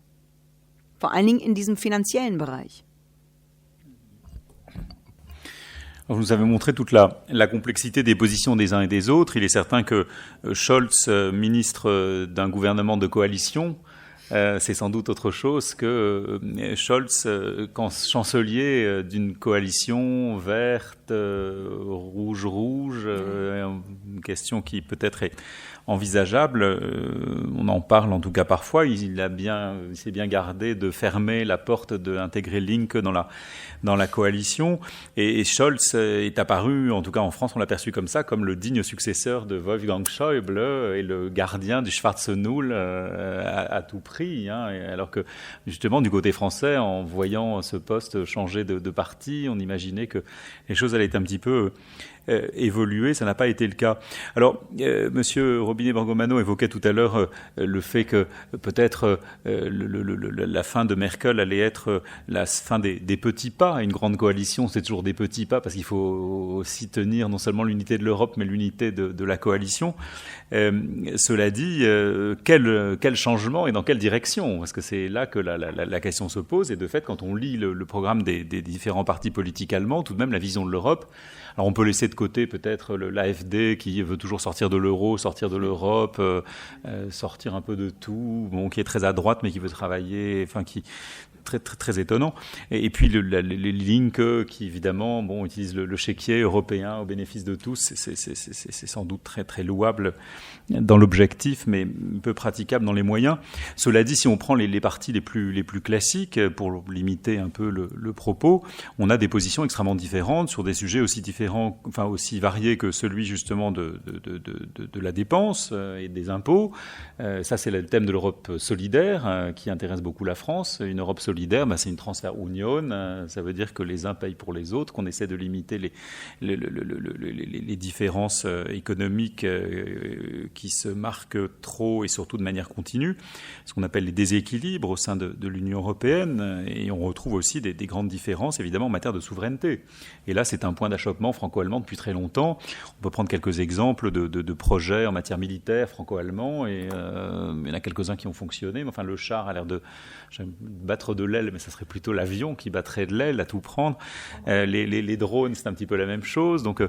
Vor allen Dingen in diesem finanziellen Bereich. Alors, vous avez montré toute la complexité des positions des uns et des autres. Il est certain que Scholz, ministre d'un gouvernement de coalition, c'est sans doute autre chose que Scholz, chancelier d'une coalition verte, rouge-rouge, une question qui peut-être est envisageable. On en parle en tout cas parfois. Il s'est bien gardé de fermer la porte d'intégrer Linke dans la coalition. Et Scholz est apparu, en tout cas en France, on l'a perçu comme ça, comme le digne successeur de Wolfgang Schäuble et le gardien du Schwarze Null à tout prix. Hein. Alors que justement, du côté français, en voyant ce poste changer de parti, on imaginait que les choses allaient un petit peu évoluer. Ça n'a pas été le cas. Alors, Monsieur Robinet-Bergomano évoquait tout à l'heure le fait que peut-être la fin de Merkel allait être la fin des petits pas. Une grande coalition, c'est toujours des petits pas parce qu'il faut aussi tenir non seulement l'unité de l'Europe, mais l'unité de la coalition. Cela dit, quel changement et dans quelle direction? Parce que c'est là que la question se pose. Et de fait, quand on lit le programme des différents partis politiques allemands, tout de même la vision de l'Europe, alors on peut laisser de côté peut-être l'AfD qui veut toujours sortir de l'euro, sortir de l'Europe, sortir un peu de tout, bon, qui est très à droite mais qui veut travailler, enfin qui très très très étonnant. Et puis les Linke qui évidemment utilisent le chéquier européen au bénéfice de tous, c'est sans doute très très louable dans l'objectif, mais peu praticable dans les moyens. Cela dit, si on prend les partis les plus classiques pour limiter un peu le propos, on a des positions extrêmement différentes sur des sujets aussi différents. différent, enfin aussi varié que celui justement de la dépense et des impôts. Ça, c'est le thème de l'Europe solidaire qui intéresse beaucoup la France. Une Europe solidaire, c'est une Transferunion. Ça veut dire que les uns payent pour les autres, qu'on essaie de limiter les différences économiques qui se marquent trop et surtout de manière continue, ce qu'on appelle les déséquilibres au sein de l'Union européenne. Et on retrouve aussi des grandes différences, évidemment, en matière de souveraineté. Et là, c'est un point d'achoppement franco-allemand depuis très longtemps. On peut prendre quelques exemples de projets en matière militaire franco-allemand, et il y en a quelques-uns qui ont fonctionné. Mais enfin, le char a l'air de battre de l'aile, mais ça serait plutôt l'avion qui battrait de l'aile à tout prendre. Les drones, c'est un petit peu la même chose. Donc,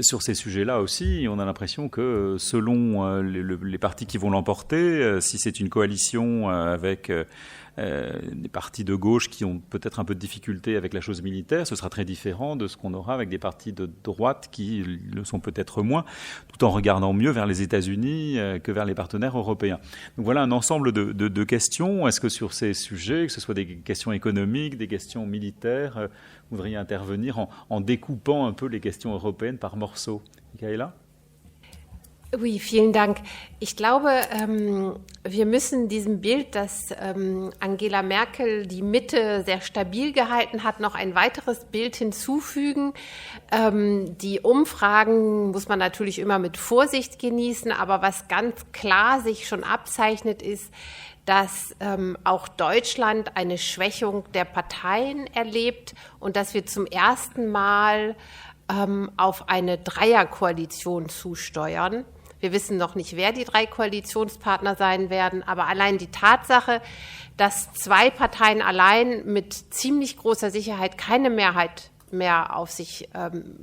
sur ces sujets-là aussi, on a l'impression que selon les partis qui vont l'emporter, si c'est une coalition avec des partis de gauche qui ont peut-être un peu de difficulté avec la chose militaire, ce sera très différent de ce qu'on aura avec des partis de droite qui le sont peut-être moins, tout en regardant mieux vers les États-Unis que vers les partenaires européens. Donc voilà un ensemble de questions. Est-ce que sur ces sujets, que ce soit des questions économiques, des questions militaires, vous voudriez intervenir en découpant un peu les questions européennes par morceaux? Michaela? Oui, vielen Dank. Ich glaube, wir müssen diesem Bild, dass Angela Merkel die Mitte sehr stabil gehalten hat, noch ein weiteres Bild hinzufügen. Die Umfragen muss man natürlich immer mit Vorsicht genießen, aber was ganz klar sich schon abzeichnet, ist, dass auch Deutschland eine Schwächung der Parteien erlebt und dass wir zum ersten Mal auf eine Dreierkoalition zusteuern. Wir wissen noch nicht, wer die 3 Koalitionspartner sein werden, aber allein die Tatsache, dass 2 Parteien allein mit ziemlich großer Sicherheit keine Mehrheit mehr auf sich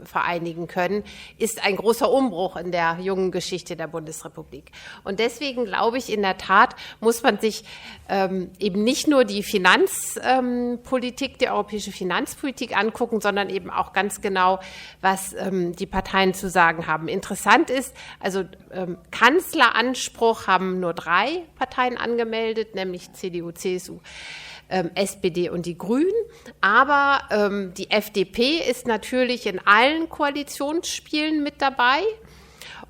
vereinigen können, ist ein großer Umbruch in der jungen Geschichte der Bundesrepublik. Und deswegen glaube ich, in der Tat muss man sich eben nicht nur die Finanzpolitik, die europäische Finanzpolitik angucken, sondern eben auch ganz genau, was die Parteien zu sagen haben. Interessant ist, also Kanzleranspruch haben nur 3 Parteien angemeldet, nämlich CDU, CSU, SPD und die Grünen, aber die FDP ist natürlich in allen Koalitionsspielen mit dabei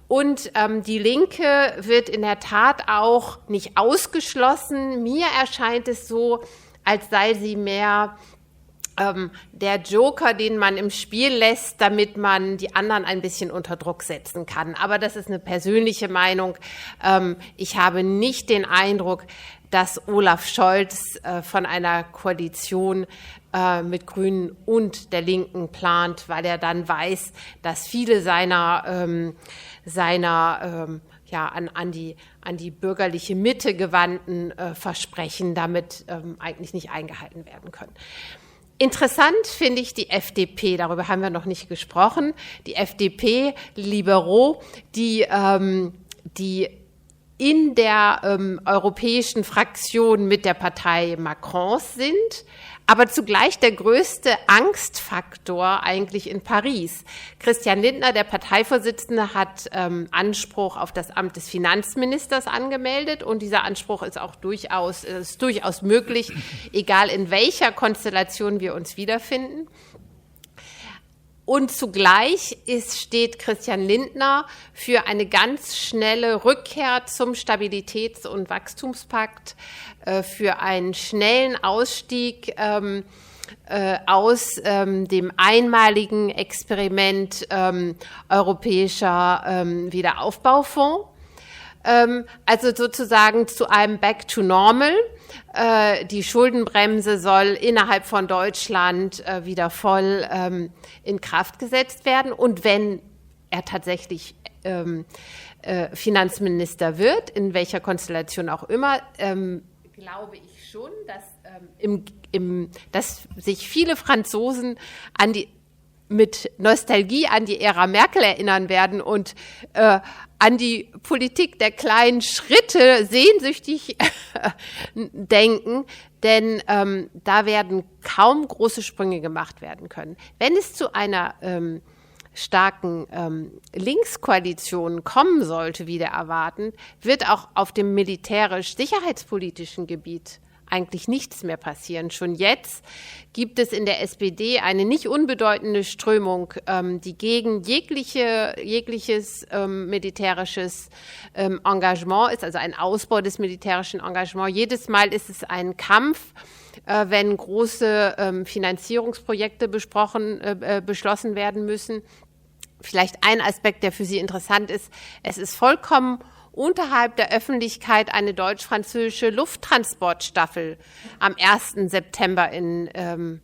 und die Linke wird in der Tat auch nicht ausgeschlossen. Mir erscheint es so, als sei sie mehr der Joker, den man im Spiel lässt, damit man die anderen ein bisschen unter Druck setzen kann. Aber das ist eine persönliche Meinung. Ich habe nicht den Eindruck, dass Olaf Scholz von einer Koalition mit Grünen und der Linken plant, weil er dann weiß, dass viele seiner an die bürgerliche Mitte gewandten Versprechen damit eigentlich nicht eingehalten werden können. Interessant finde ich die FDP, darüber haben wir noch nicht gesprochen, die FDP, Libéraux, die in der europäischen Fraktion mit der Partei Macrons sind, aber zugleich der größte Angstfaktor eigentlich in Paris. Christian Lindner, der Parteivorsitzende, hat Anspruch auf das Amt des Finanzministers angemeldet und dieser Anspruch ist auch durchaus möglich, egal in welcher Konstellation wir uns wiederfinden. Und zugleich steht Christian Lindner für eine ganz schnelle Rückkehr zum Stabilitäts- und Wachstumspakt, für einen schnellen Ausstieg aus dem einmaligen Experiment europäischer Wiederaufbaufonds. Also sozusagen zu einem Back to Normal. Die Schuldenbremse soll innerhalb von Deutschland wieder voll in Kraft gesetzt werden. Und wenn er tatsächlich Finanzminister wird, in welcher Konstellation auch immer, glaube ich schon, dass sich viele Franzosen mit Nostalgie an die Ära Merkel erinnern werden und an die Politik der kleinen Schritte sehnsüchtig denken, denn da werden kaum große Sprünge gemacht werden können. Wenn es zu einer starken Linkskoalition kommen sollte, wie der erwarten, wird auch auf dem militärisch-sicherheitspolitischen Gebiet eigentlich nichts mehr passieren. Schon jetzt gibt es in der SPD eine nicht unbedeutende Strömung, die gegen jegliches militärisches Engagement ist, also ein Ausbau des militärischen Engagements. Jedes Mal ist es ein Kampf, wenn große Finanzierungsprojekte beschlossen werden müssen. Vielleicht ein Aspekt, der für Sie interessant ist: Es ist vollkommen unterhalb der Öffentlichkeit eine deutsch-französische Lufttransportstaffel am 1. September in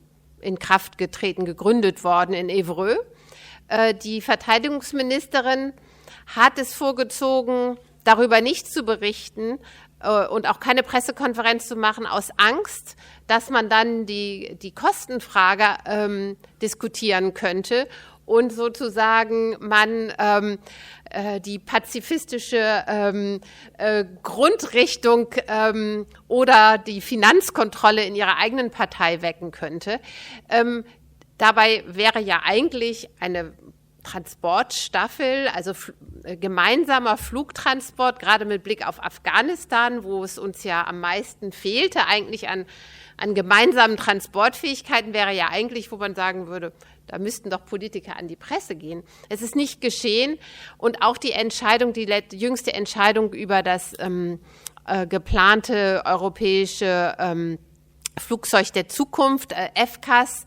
Kraft getreten, gegründet worden in Évreux. Die Verteidigungsministerin hat es vorgezogen, darüber nicht zu berichten und auch keine Pressekonferenz zu machen, aus Angst, dass man dann die Kostenfrage diskutieren könnte und sozusagen man die pazifistische Grundrichtung oder die Finanzkontrolle in ihrer eigenen Partei wecken könnte. Dabei wäre ja eigentlich eine Transportstaffel, also gemeinsamer Flugtransport, gerade mit Blick auf Afghanistan, wo es uns ja am meisten fehlte, eigentlich an gemeinsamen Transportfähigkeiten, wäre ja eigentlich, wo man sagen würde, da müssten doch Politiker an die Presse gehen. Es ist nicht geschehen und auch die jüngste Entscheidung über das geplante europäische Flugzeug der Zukunft, FCAS,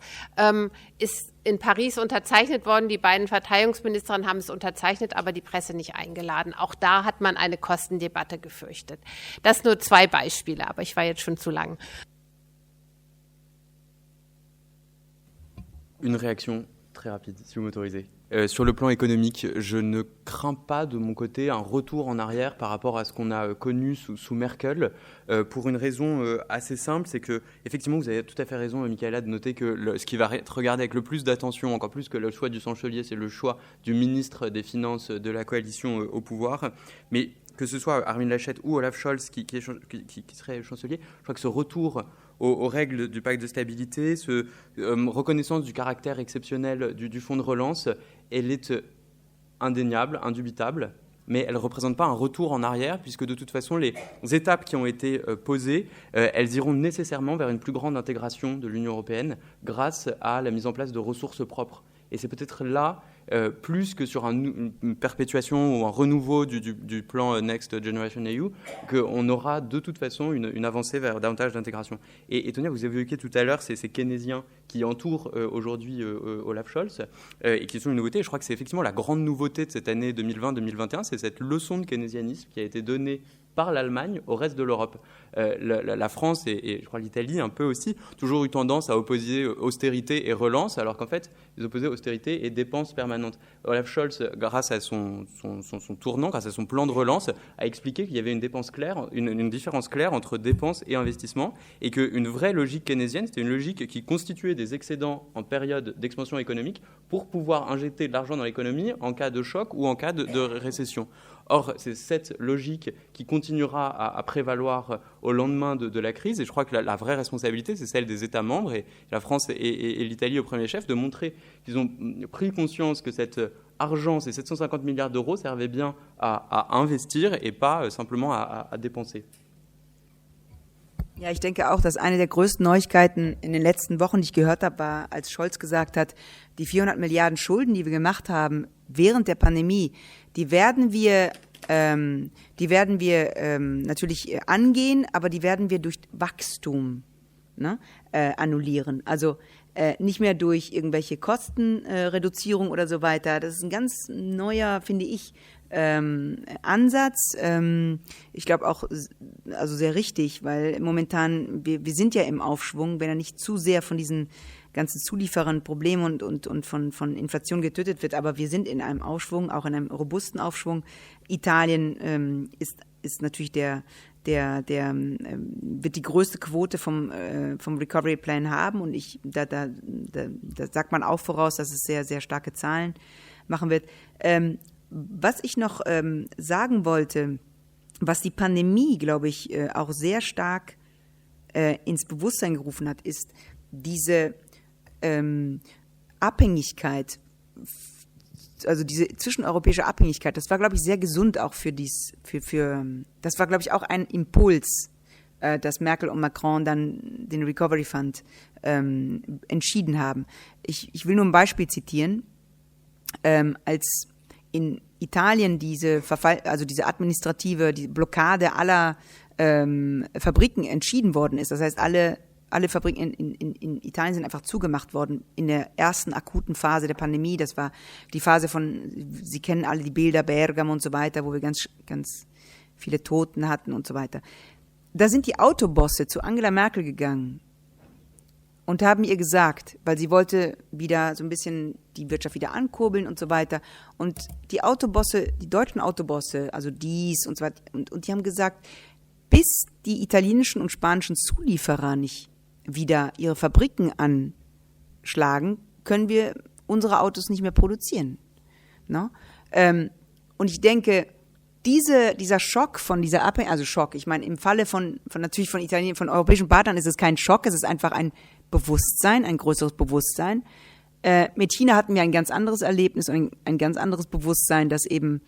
ist in Paris unterzeichnet worden. Die beiden Verteidigungsministerinnen haben es unterzeichnet, aber die Presse nicht eingeladen. Auch da hat man eine Kostendebatte gefürchtet. Das nur 2 Beispiele, aber ich war jetzt schon zu lang. Une réaction très rapide, si vous m'autorisez. Sur le plan économique, je ne crains pas de mon côté un retour en arrière par rapport à ce qu'on a connu sous Merkel, pour une raison assez simple, c'est que, effectivement, vous avez tout à fait raison, Michaela, de noter que ce qui va être regardé avec le plus d'attention, encore plus que le choix du chancelier, c'est le choix du ministre des Finances de la coalition au pouvoir. Mais que ce soit Armin Laschet ou Olaf Scholz qui serait chancelier, je crois que ce retour aux règles du pacte de stabilité, reconnaissance du caractère exceptionnel du fonds de relance, elle est indéniable, indubitable, mais elle ne représente pas un retour en arrière, puisque de toute façon, les étapes qui ont été posées, elles iront nécessairement vers une plus grande intégration de l'Union européenne grâce à la mise en place de ressources propres. Et c'est peut-être là, plus que sur une perpétuation ou un renouveau du plan Next Generation EU, qu'on aura de toute façon une avancée vers davantage d'intégration. Et Tonia, vous avez évoqué tout à l'heure ces keynésiens qui entourent aujourd'hui Olaf Scholz et qui sont une nouveauté. Et je crois que c'est effectivement la grande nouveauté de cette année 2020-2021, c'est cette leçon de keynésianisme qui a été donnée par l'Allemagne au reste de l'Europe. La France et je crois l'Italie un peu aussi, toujours eu tendance à opposer austérité et relance, alors qu'en fait, ils opposaient austérité et dépenses permanentes. Olaf Scholz, grâce à son tournant, grâce à son plan de relance, a expliqué qu'il y avait une différence claire entre dépenses et investissements, et qu'une vraie logique keynésienne, c'était une logique qui constituait des excédents en période d'expansion économique pour pouvoir injecter de l'argent dans l'économie en cas de choc ou en cas de récession. Or, c'est cette logique qui continuera à prévaloir au lendemain de la crise. Et je crois que la vraie responsabilité, c'est celle des États membres, et la France et l'Italie au premier chef, de montrer qu'ils ont pris conscience que cet argent, ces 750 milliards d'euros, servaient bien à investir et pas simplement à dépenser. Ja, ich denke auch, dass eine der größten Neuigkeiten in den letzten Wochen, die ich gehört habe, war, als Scholz gesagt hat, die 400 Milliarden Schulden, die wir gemacht haben während der Pandemie, die werden wir natürlich angehen, aber die werden wir durch Wachstum annullieren. Also nicht mehr durch irgendwelche Kostenreduzierung oder so weiter. Das ist ein ganz neuer, finde ich, Ansatz. Ich glaube auch, also sehr richtig, weil momentan, wir sind ja im Aufschwung, wenn er nicht zu sehr von diesen ganzen Zulieferern Problemen und von Inflation getötet wird, aber wir sind in einem Aufschwung, auch in einem robusten Aufschwung. Italien ist natürlich wird die größte Quote vom Recovery Plan haben, und da sagt man auch voraus, dass es sehr, sehr starke Zahlen machen wird. Was ich noch sagen wollte, was die Pandemie, glaube ich, auch sehr stark ins Bewusstsein gerufen hat, ist diese Abhängigkeit, also diese zwischeneuropäische Abhängigkeit. Das war, glaube ich, sehr gesund auch das war, glaube ich, auch ein Impuls dass Merkel und Macron dann den Recovery Fund entschieden haben. Ich will nur ein Beispiel zitieren. Als in Italien diese administrative, die Blockade aller Fabriken entschieden worden ist, das heißt, alle Fabriken in Italien sind einfach zugemacht worden in der ersten akuten Phase der Pandemie. Das war die Phase Sie kennen alle die Bilder, Bergamo und so weiter, wo wir ganz, ganz viele Toten hatten und so weiter. Da sind die Autobosse zu Angela Merkel gegangen und haben ihr gesagt, weil sie wollte wieder so ein bisschen die Wirtschaft wieder ankurbeln und so weiter. Und die Autobosse, die deutschen Autobosse, also dies und so weiter, und die haben gesagt, bis die italienischen und spanischen Zulieferer nicht wieder ihre Fabriken anschlagen, können wir unsere Autos nicht mehr produzieren. No? Und ich denke, dieser Schock von dieser Abhängigkeit, also Schock, ich meine, im Falle von Italien, von europäischen Partnern ist es kein Schock, es ist einfach ein Bewusstsein, ein größeres Bewusstsein. Mit China hatten wir ein ganz anderes Erlebnis und ein ganz anderes Bewusstsein, dass eben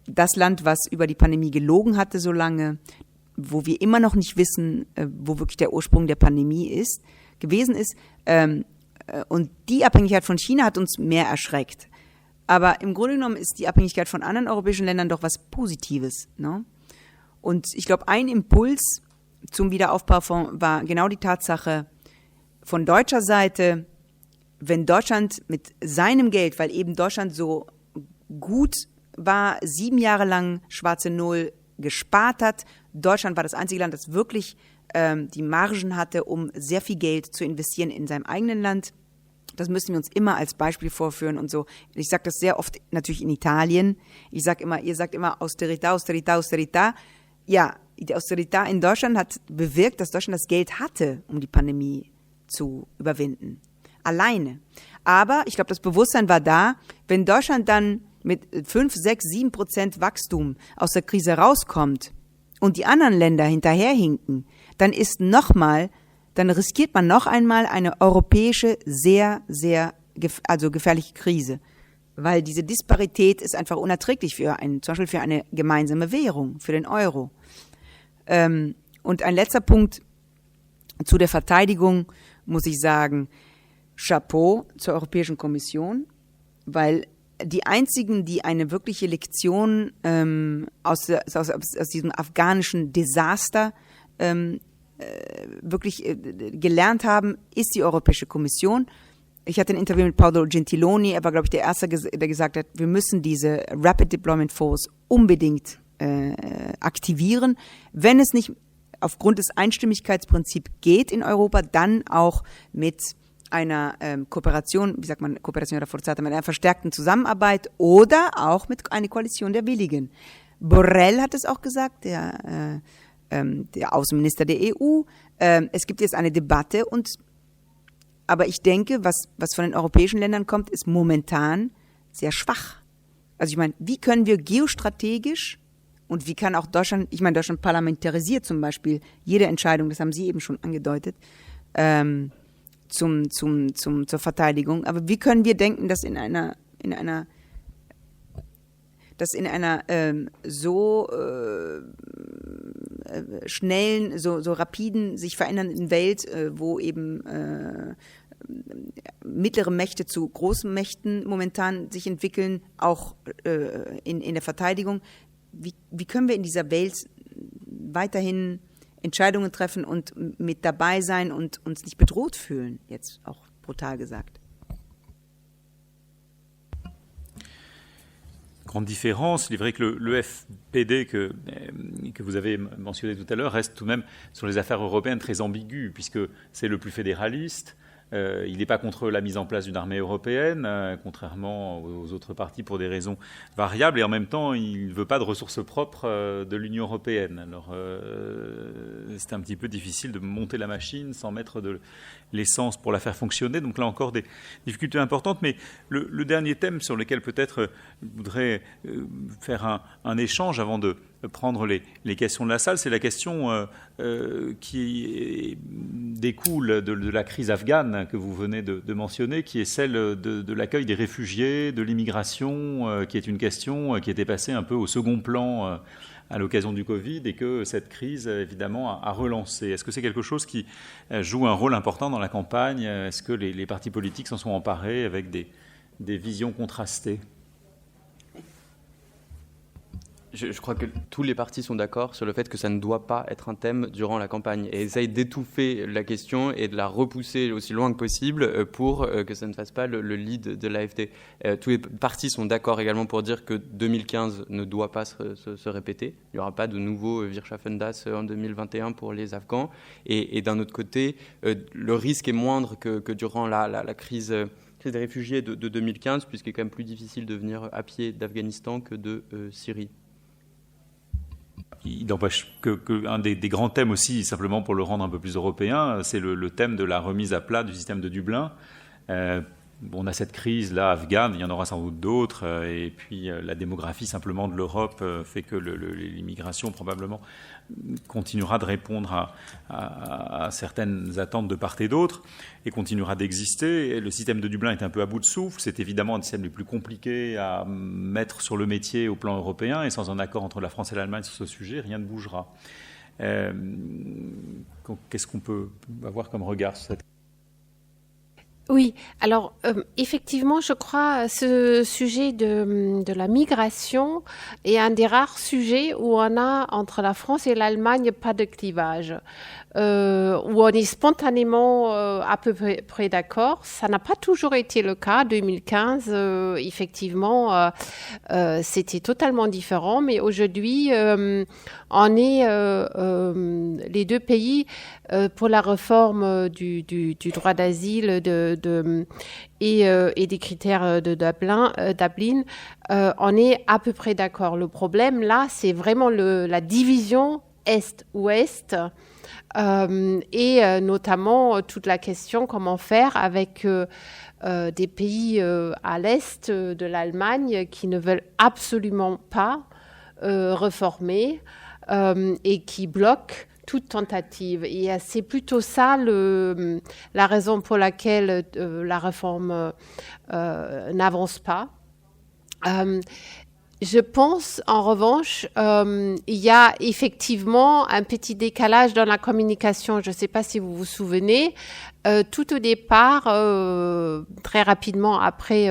das Land, was über die Pandemie gelogen hatte so lange, wo wir immer noch nicht wissen, wo wirklich der Ursprung der Pandemie gewesen ist. Und die Abhängigkeit von China hat uns mehr erschreckt. Aber im Grunde genommen ist die Abhängigkeit von anderen europäischen Ländern doch was Positives. Ne? Und ich glaube, ein Impuls zum Wiederaufbau war genau die Tatsache von deutscher Seite, wenn Deutschland mit seinem Geld, weil eben Deutschland so gut war, 7 Jahre lang schwarze Null gespart hat. Deutschland war das einzige Land, das wirklich die Margen hatte, um sehr viel Geld zu investieren in seinem eigenen Land. Das müssen wir uns immer als Beispiel vorführen und so. Ich sage das sehr oft natürlich in Italien. Ihr sagt immer Austerità, Austerità, Austerità. Ja, die Austerità in Deutschland hat bewirkt, dass Deutschland das Geld hatte, um die Pandemie zu überwinden. Alleine. Aber ich glaube, das Bewusstsein war da, wenn Deutschland dann mit 5, 6, 7% Wachstum aus der Krise rauskommt und die anderen Länder hinterherhinken, dann riskiert man noch einmal eine europäische, sehr, sehr gefährliche Krise. Weil diese Disparität ist einfach unerträglich zum Beispiel für eine gemeinsame Währung, für den Euro. Und ein letzter Punkt zu der Verteidigung muss ich sagen, Chapeau zur Europäischen Kommission, weil die einzigen, die eine wirkliche Lektion aus diesem afghanischen Desaster wirklich gelernt haben, ist die Europäische Kommission. Ich hatte ein Interview mit Paolo Gentiloni, er war, glaube ich, der Erste, der gesagt hat, wir müssen diese Rapid Deployment Force unbedingt aktivieren. Wenn es nicht aufgrund des Einstimmigkeitsprinzips geht in Europa, dann auch mit einer Kooperation, wie sagt man, Kooperation rafforzata, mit einer verstärkten Zusammenarbeit oder auch mit einer Koalition der Willigen. Borrell hat es auch gesagt, der Außenminister der EU. Es gibt jetzt eine Debatte aber ich denke, was von den europäischen Ländern kommt, ist momentan sehr schwach. Also ich meine, wie können wir geostrategisch und wie kann auch Deutschland parlamentarisiert zum Beispiel jede Entscheidung, das haben Sie eben schon angedeutet, zur Verteidigung. Aber wie können wir denken, dass in einer so schnellen, so rapiden, sich verändernden Welt, wo eben mittlere Mächte zu großen Mächten momentan sich entwickeln, auch in der Verteidigung. Wie können wir in dieser Welt weiterhin Entscheidungen treffen und mit dabei sein und uns nicht bedroht fühlen, jetzt auch brutal gesagt? Grande différence. Il est vrai que le FPD que vous avez mentionné tout à l'heure reste tout de même sur les affaires européennes très ambigu, puisque c'est le plus fédéraliste. Il n'est pas contre la mise en place d'une armée européenne, contrairement aux autres partis pour des raisons variables, et en même temps, il ne veut pas de ressources propres de l'Union européenne. Alors, c'est un petit peu difficile de monter la machine sans mettre de l'essence pour la faire fonctionner. Donc là encore, des difficultés importantes. Mais le dernier thème sur lequel peut-être je voudrais faire un échange avant de prendre les questions de la salle, c'est la question qui découle de la crise afghane que vous venez de mentionner, qui est celle de l'accueil des réfugiés, de l'immigration, qui est une question qui était passée un peu au second plan à l'occasion du Covid et que cette crise, évidemment, a relancé. Est-ce que c'est quelque chose qui joue un rôle important dans la campagne? Est-ce que les partis politiques s'en sont emparés avec des visions contrastées? Je crois que tous les partis sont d'accord sur le fait que ça ne doit pas être un thème durant la campagne et essayent d'étouffer la question et de la repousser aussi loin que possible pour que ça ne fasse pas le lead de l'AfD. Tous les partis sont d'accord également pour dire que 2015 ne doit pas se répéter. Il n'y aura pas de nouveau Wirtschaften das en 2021 pour les Afghans. Et d'un autre côté, le risque est moindre que durant la crise des réfugiés de 2015, puisqu'il est quand même plus difficile de venir à pied d'Afghanistan que de Syrie. Il n'empêche qu'un des grands thèmes aussi, simplement pour le rendre un peu plus européen, c'est le thème de la remise à plat du système de Dublin. On a cette crise-là afghane, il y en aura sans doute d'autres, et puis la démographie simplement de l'Europe fait que l'immigration probablement continuera de répondre à certaines attentes de part et d'autre et continuera d'exister. Et le système de Dublin est un peu à bout de souffle, c'est évidemment un des systèmes les plus compliqués à mettre sur le métier au plan européen, et sans un accord entre la France et l'Allemagne sur ce sujet, rien ne bougera. Qu'est-ce qu'on peut avoir comme regard sur cette? Oui, alors effectivement, je crois ce sujet de la migration est un des rares sujets où on a entre la France et l'Allemagne pas de clivage, où on est spontanément à peu près d'accord. Ça n'a pas toujours été le cas. 2015, effectivement, c'était totalement différent, mais aujourd'hui, on est les deux pays pour la réforme du droit d'asile et des critères de Dublin, on est à peu près d'accord. Le problème, là, c'est vraiment la division Est-Ouest et notamment toute la question comment faire avec des pays à l'Est de l'Allemagne qui ne veulent absolument pas réformer et qui bloquent toute tentative. Et c'est plutôt ça la raison pour laquelle la réforme n'avance pas. Je pense, en revanche, il y a effectivement un petit décalage dans la communication. Je ne sais pas si vous vous souvenez. Tout au départ, très rapidement après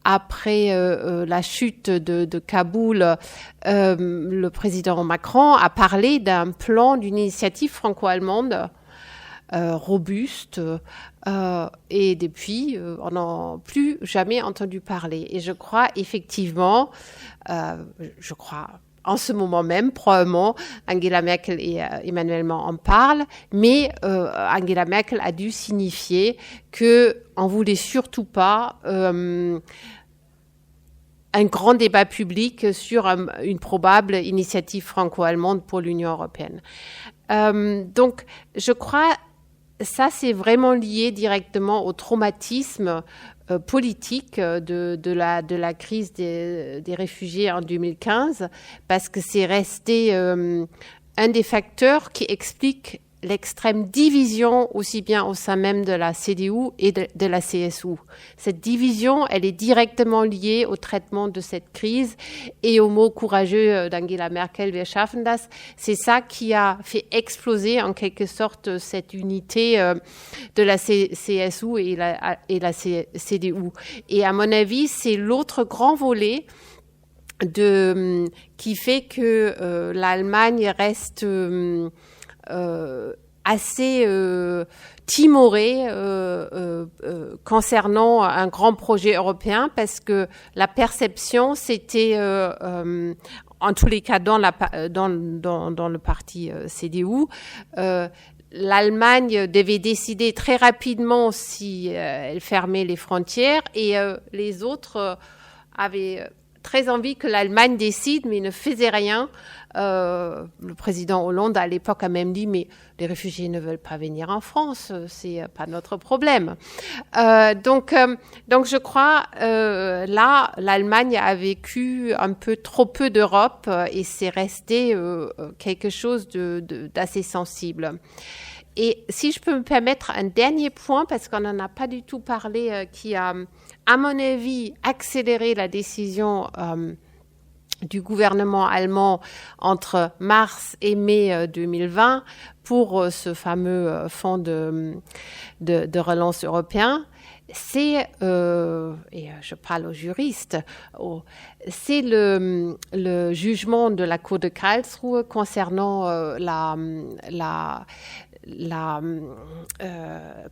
la chute de Kaboul, le président Macron a parlé d'un plan, d'une initiative franco-allemande robuste, et depuis, on n'a plus jamais entendu parler. Et je crois effectivement, en ce moment même, probablement, Angela Merkel et Emmanuel Macron en parlent, mais Angela Merkel a dû signifier qu'on ne voulait surtout pas un grand débat public sur une probable initiative franco-allemande pour l'Union européenne. Donc, je crois ça, c'est vraiment lié directement au traumatisme politique de la crise des réfugiés en 2015, parce que c'est resté un des facteurs qui explique l'extrême division aussi bien au sein même de la CDU et de la CSU. Cette division, elle est directement liée au traitement de cette crise et au mot courageux d'Angela Merkel, wir schaffen das. C'est ça qui a fait exploser en quelque sorte cette unité de la CSU et la CDU. Et à mon avis, c'est l'autre grand volet qui fait que l'Allemagne reste assez timoré concernant un grand projet européen, parce que la perception, c'était en tous les cas dans le parti CDU, l'Allemagne devait décider très rapidement si elle fermait les frontières, et les autres avaient très envie que l'Allemagne décide, mais ne faisait rien. Le président Hollande, à l'époque, a même dit « mais les réfugiés ne veulent pas venir en France, c'est pas notre problème ». Donc, je crois, là, l'Allemagne a vécu un peu trop peu d'Europe et c'est resté quelque chose d'assez sensible. Et si je peux me permettre un dernier point, parce qu'on n'en a pas du tout parlé, qui a, à mon avis, accéléré la décision du gouvernement allemand entre mars et mai 2020 pour ce fameux fonds de relance européen, c'est, et je parle aux juristes, c'est le jugement de la Cour de Karlsruhe concernant la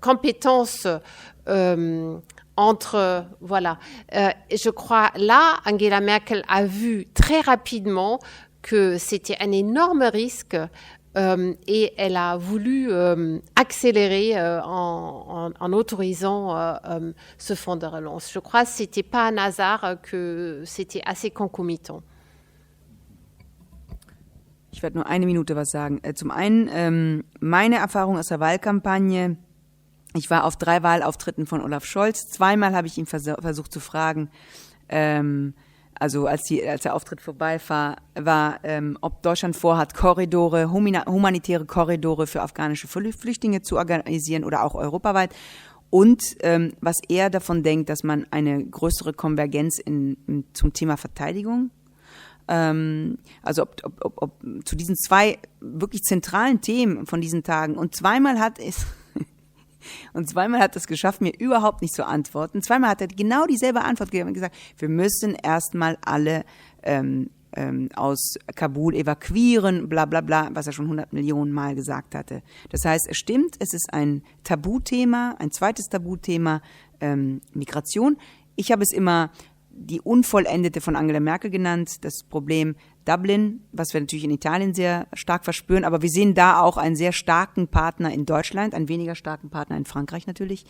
compétence entre, voilà. Je crois, là, Angela Merkel a vu très rapidement que c'était un énorme risque et elle a voulu accélérer en autorisant ce fonds de relance. Je crois que ce n'était pas un hasard, que c'était assez concomitant. Ich werde nur eine Minute was sagen. Zum einen, meine Erfahrung aus der Wahlkampagne. Ich war auf 3 Wahlauftritten von Olaf Scholz. 2-mal habe ich ihn versucht zu fragen, also als der Auftritt vorbei war, ob Deutschland vorhat, Korridore, humanitäre Korridore für afghanische Flüchtlinge zu organisieren oder auch europaweit. Und was er davon denkt, dass man eine größere Konvergenz zum Thema Verteidigung, also ob zu diesen 2 wirklich zentralen Themen von diesen Tagen. Und zweimal hat es geschafft, mir überhaupt nicht zu antworten. 2-mal hat er genau dieselbe Antwort gegeben und gesagt, wir müssen erstmal alle aus Kabul evakuieren, bla bla bla, was er schon 100 Millionen Mal gesagt hatte. Das heißt, es stimmt, es ist ein Tabuthema, ein zweites Tabuthema, Migration. Ich habe es immer die Unvollendete von Angela Merkel genannt, das Problem Dublin, was wir natürlich in Italien sehr stark verspüren, aber wir sehen da auch einen sehr starken Partner in Deutschland, einen weniger starken Partner in Frankreich natürlich.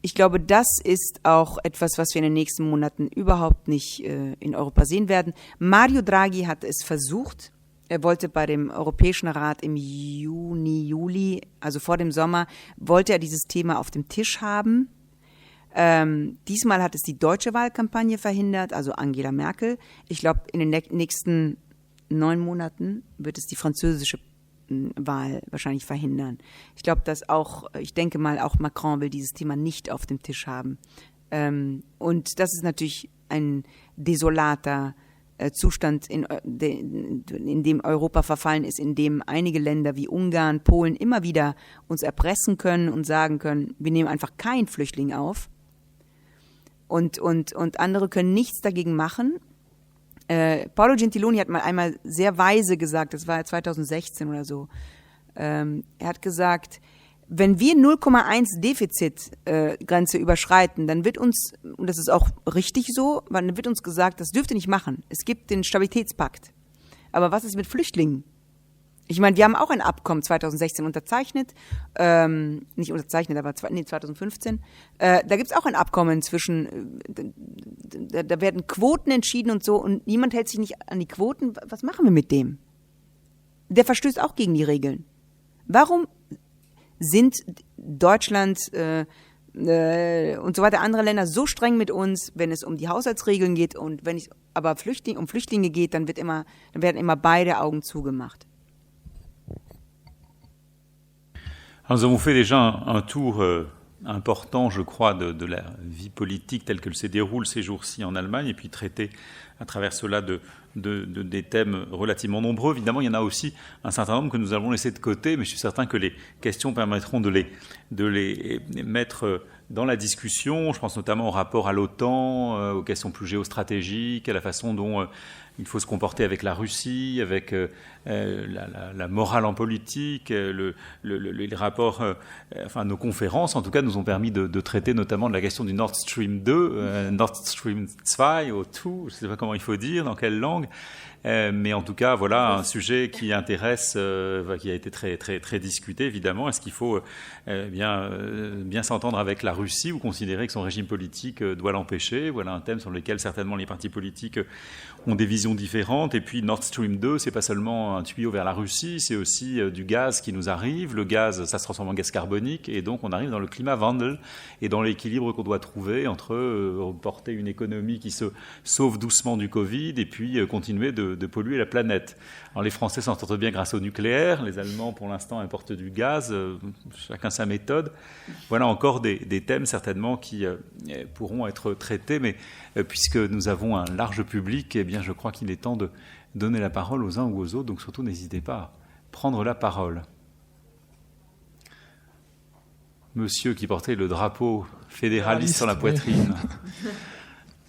Ich glaube, das ist auch etwas, was wir in den nächsten Monaten überhaupt nicht in Europa sehen werden. Mario Draghi hat es versucht. Er wollte bei dem Europäischen Rat im Juni, Juli, also vor dem Sommer, wollte er dieses Thema auf dem Tisch haben. Diesmal hat es die deutsche Wahlkampagne verhindert, also Angela Merkel. Ich glaube, in den nächsten 9 Monaten wird es die französische Wahl wahrscheinlich verhindern. Ich denke mal, auch Macron will dieses Thema nicht auf dem Tisch haben. Und das ist natürlich ein desolater Zustand, in dem Europa verfallen ist, in dem einige Länder wie Ungarn, Polen immer wieder uns erpressen können und sagen können, wir nehmen einfach keinen Flüchtling auf. Und andere können nichts dagegen machen. Paolo Gentiloni hat einmal sehr weise gesagt, das war 2016 oder so, er hat gesagt, wenn wir 0,1 Defizitgrenze überschreiten, dann wird uns, und das ist auch richtig so, dann wird uns gesagt, das dürft ihr nicht machen. Es gibt den Stabilitätspakt. Aber was ist mit Flüchtlingen? Ich meine, wir haben auch ein Abkommen 2016 unterzeichnet, nicht unterzeichnet, aber 2015. Da gibt es auch ein Abkommen zwischen, da werden Quoten entschieden und so, und niemand hält sich nicht an die Quoten. Was machen wir mit dem? Der verstößt auch gegen die Regeln. Warum sind Deutschland und so weiter, andere Länder so streng mit uns, wenn es um die Haushaltsregeln geht, und wenn es aber um Flüchtlinge geht, dann werden immer beide Augen zugemacht. Alors, nous avons fait déjà un tour important, je crois, de la vie politique telle qu'elle se déroule ces jours-ci en Allemagne, et puis traiter à travers cela des thèmes relativement nombreux. Évidemment, il y en a aussi un certain nombre que nous avons laissés de côté, mais je suis certain que les questions permettront de les mettre dans la discussion. Je pense notamment au rapport à l'OTAN, aux questions plus géostratégiques, à la façon dont il faut se comporter avec la Russie, avec la morale en politique, les rapports, enfin nos conférences en tout cas nous ont permis de traiter notamment de la question du Nord Stream 2, Nord Stream 2 ou 2, je ne sais pas comment il faut dire, dans quelle langue, mais en tout cas voilà un sujet qui intéresse, qui a été très très très discuté évidemment. Est-ce qu'il faut bien s'entendre avec la Russie ou considérer que son régime politique doit l'empêcher? Voilà un thème sur lequel certainement les partis politiques ont des visions différentes. Et puis Nord Stream 2, c'est pas seulement un tuyau vers la Russie, c'est aussi du gaz qui nous arrive. Le gaz, ça se transforme en gaz carbonique, et donc on arrive dans le Klimawandel et dans l'équilibre qu'on doit trouver entre porter une économie qui se sauve doucement du Covid et puis continuer de de polluer la planète. Alors, les Français s'entendent bien grâce au nucléaire, les Allemands pour l'instant importent du gaz, chacun sa méthode. Voilà encore des thèmes certainement qui pourront être traités, mais puisque nous avons un large public, eh bien je crois qu'il est temps de donner la parole aux uns ou aux autres, donc surtout n'hésitez pas à prendre la parole. Monsieur qui portait le drapeau fédéraliste sur la poitrine.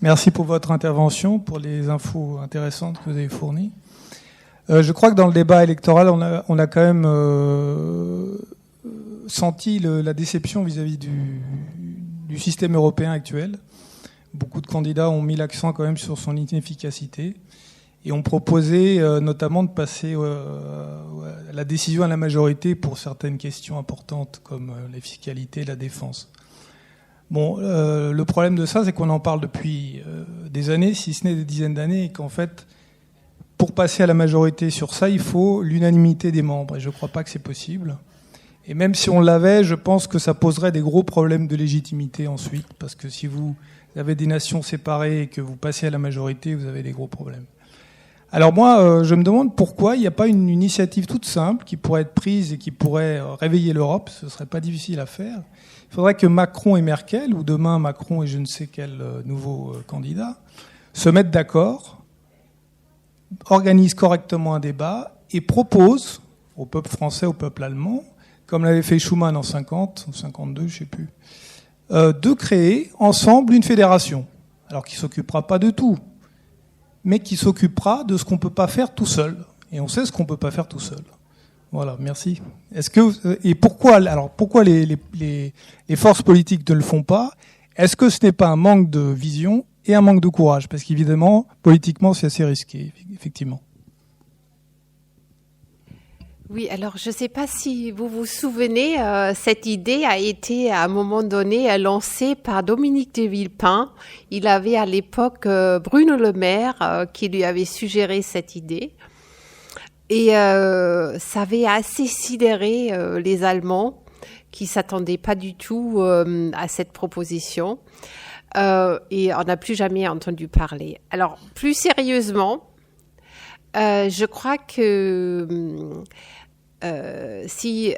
Merci pour votre intervention, pour les infos intéressantes que vous avez fournies. Je crois que dans le débat électoral, on a quand même senti la déception vis-à-vis du système européen actuel. Beaucoup de candidats ont mis l'accent quand même sur son inefficacité et ont proposé notamment de passer la décision à la majorité pour certaines questions importantes comme les fiscalités et la défense. Bon, le problème de ça, c'est qu'on en parle depuis des années, si ce n'est des dizaines d'années, et qu'en fait, pour passer à la majorité sur ça, il faut l'unanimité des membres. Et je ne crois pas que c'est possible. Et même si on l'avait, je pense que ça poserait des gros problèmes de légitimité ensuite, parce que si vous avez des nations séparées et que vous passez à la majorité, vous avez des gros problèmes. Alors moi, je me demande pourquoi il n'y a pas une initiative toute simple qui pourrait être prise et qui pourrait réveiller l'Europe. Ce ne serait pas difficile à faire. Il faudrait que Macron et Merkel, ou demain Macron et je ne sais quel nouveau candidat, se mettent d'accord, organisent correctement un débat et proposent au peuple français, au peuple allemand, comme l'avait fait Schuman en 50 ou 52, je ne sais plus, de créer ensemble une fédération. Alors qui ne s'occupera pas de tout, mais qui s'occupera de ce qu'on ne peut pas faire tout seul. Et on sait ce qu'on ne peut pas faire tout seul. Voilà, merci. Pourquoi les forces politiques ne le font pas? Est-ce que ce n'est pas un manque de vision et un manque de courage? Parce qu'évidemment, politiquement, c'est assez risqué, effectivement. Oui, alors je ne sais pas si vous vous souvenez, cette idée a été à un moment donné lancée par Dominique de Villepin. Il avait à l'époque Bruno Le Maire qui lui avait suggéré cette idée. Et ça avait assez sidéré les Allemands qui s'attendaient pas du tout à cette proposition. Et on n'a plus jamais entendu parler. Alors, plus sérieusement, je crois que si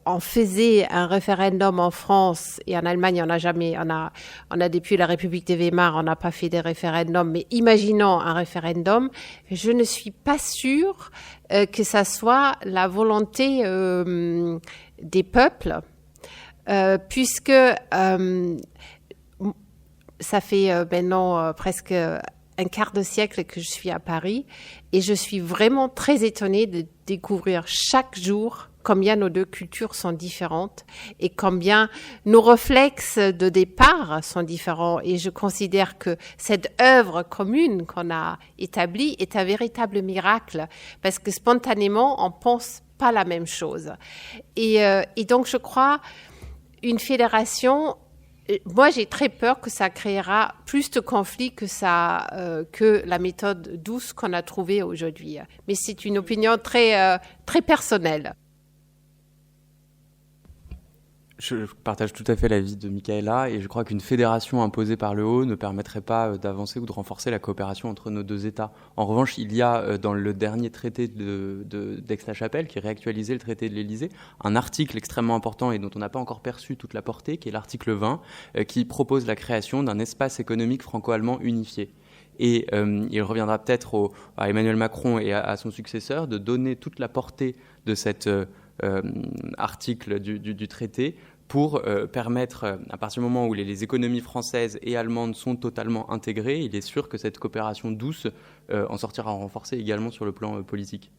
on faisait un référendum en France et en Allemagne, on a depuis la République de Weimar, on n'a pas fait des référendums, mais imaginons un référendum, je ne suis pas sûre que ça soit la volonté des peuples, puisque ça fait maintenant presque un quart de siècle que je suis à Paris et je suis vraiment très étonnée de découvrir chaque jour combien nos deux cultures sont différentes et combien nos réflexes de départ sont différents. Et je considère que cette œuvre commune qu'on a établie est un véritable miracle parce que spontanément, on pense pas la même chose. Et donc, je crois, une fédération, moi, j'ai très peur que ça créera plus de conflits que la méthode douce qu'on a trouvée aujourd'hui. Mais c'est une opinion très, très personnelle. Je partage tout à fait l'avis de Michaela et je crois qu'une fédération imposée par le haut ne permettrait pas d'avancer ou de renforcer la coopération entre nos deux États. En revanche, il y a dans le dernier traité d'Aix-la-Chapelle, qui réactualisait le traité de l'Élysée, un article extrêmement important et dont on n'a pas encore perçu toute la portée, qui est l'article 20, qui propose la création d'un espace économique franco-allemand unifié. Et il reviendra peut-être à Emmanuel Macron et à son successeur de donner toute la portée de cet article du traité pour permettre, à partir du moment où les économies françaises et allemandes sont totalement intégrées, il est sûr que cette coopération douce en sortira renforcée également sur le plan politique.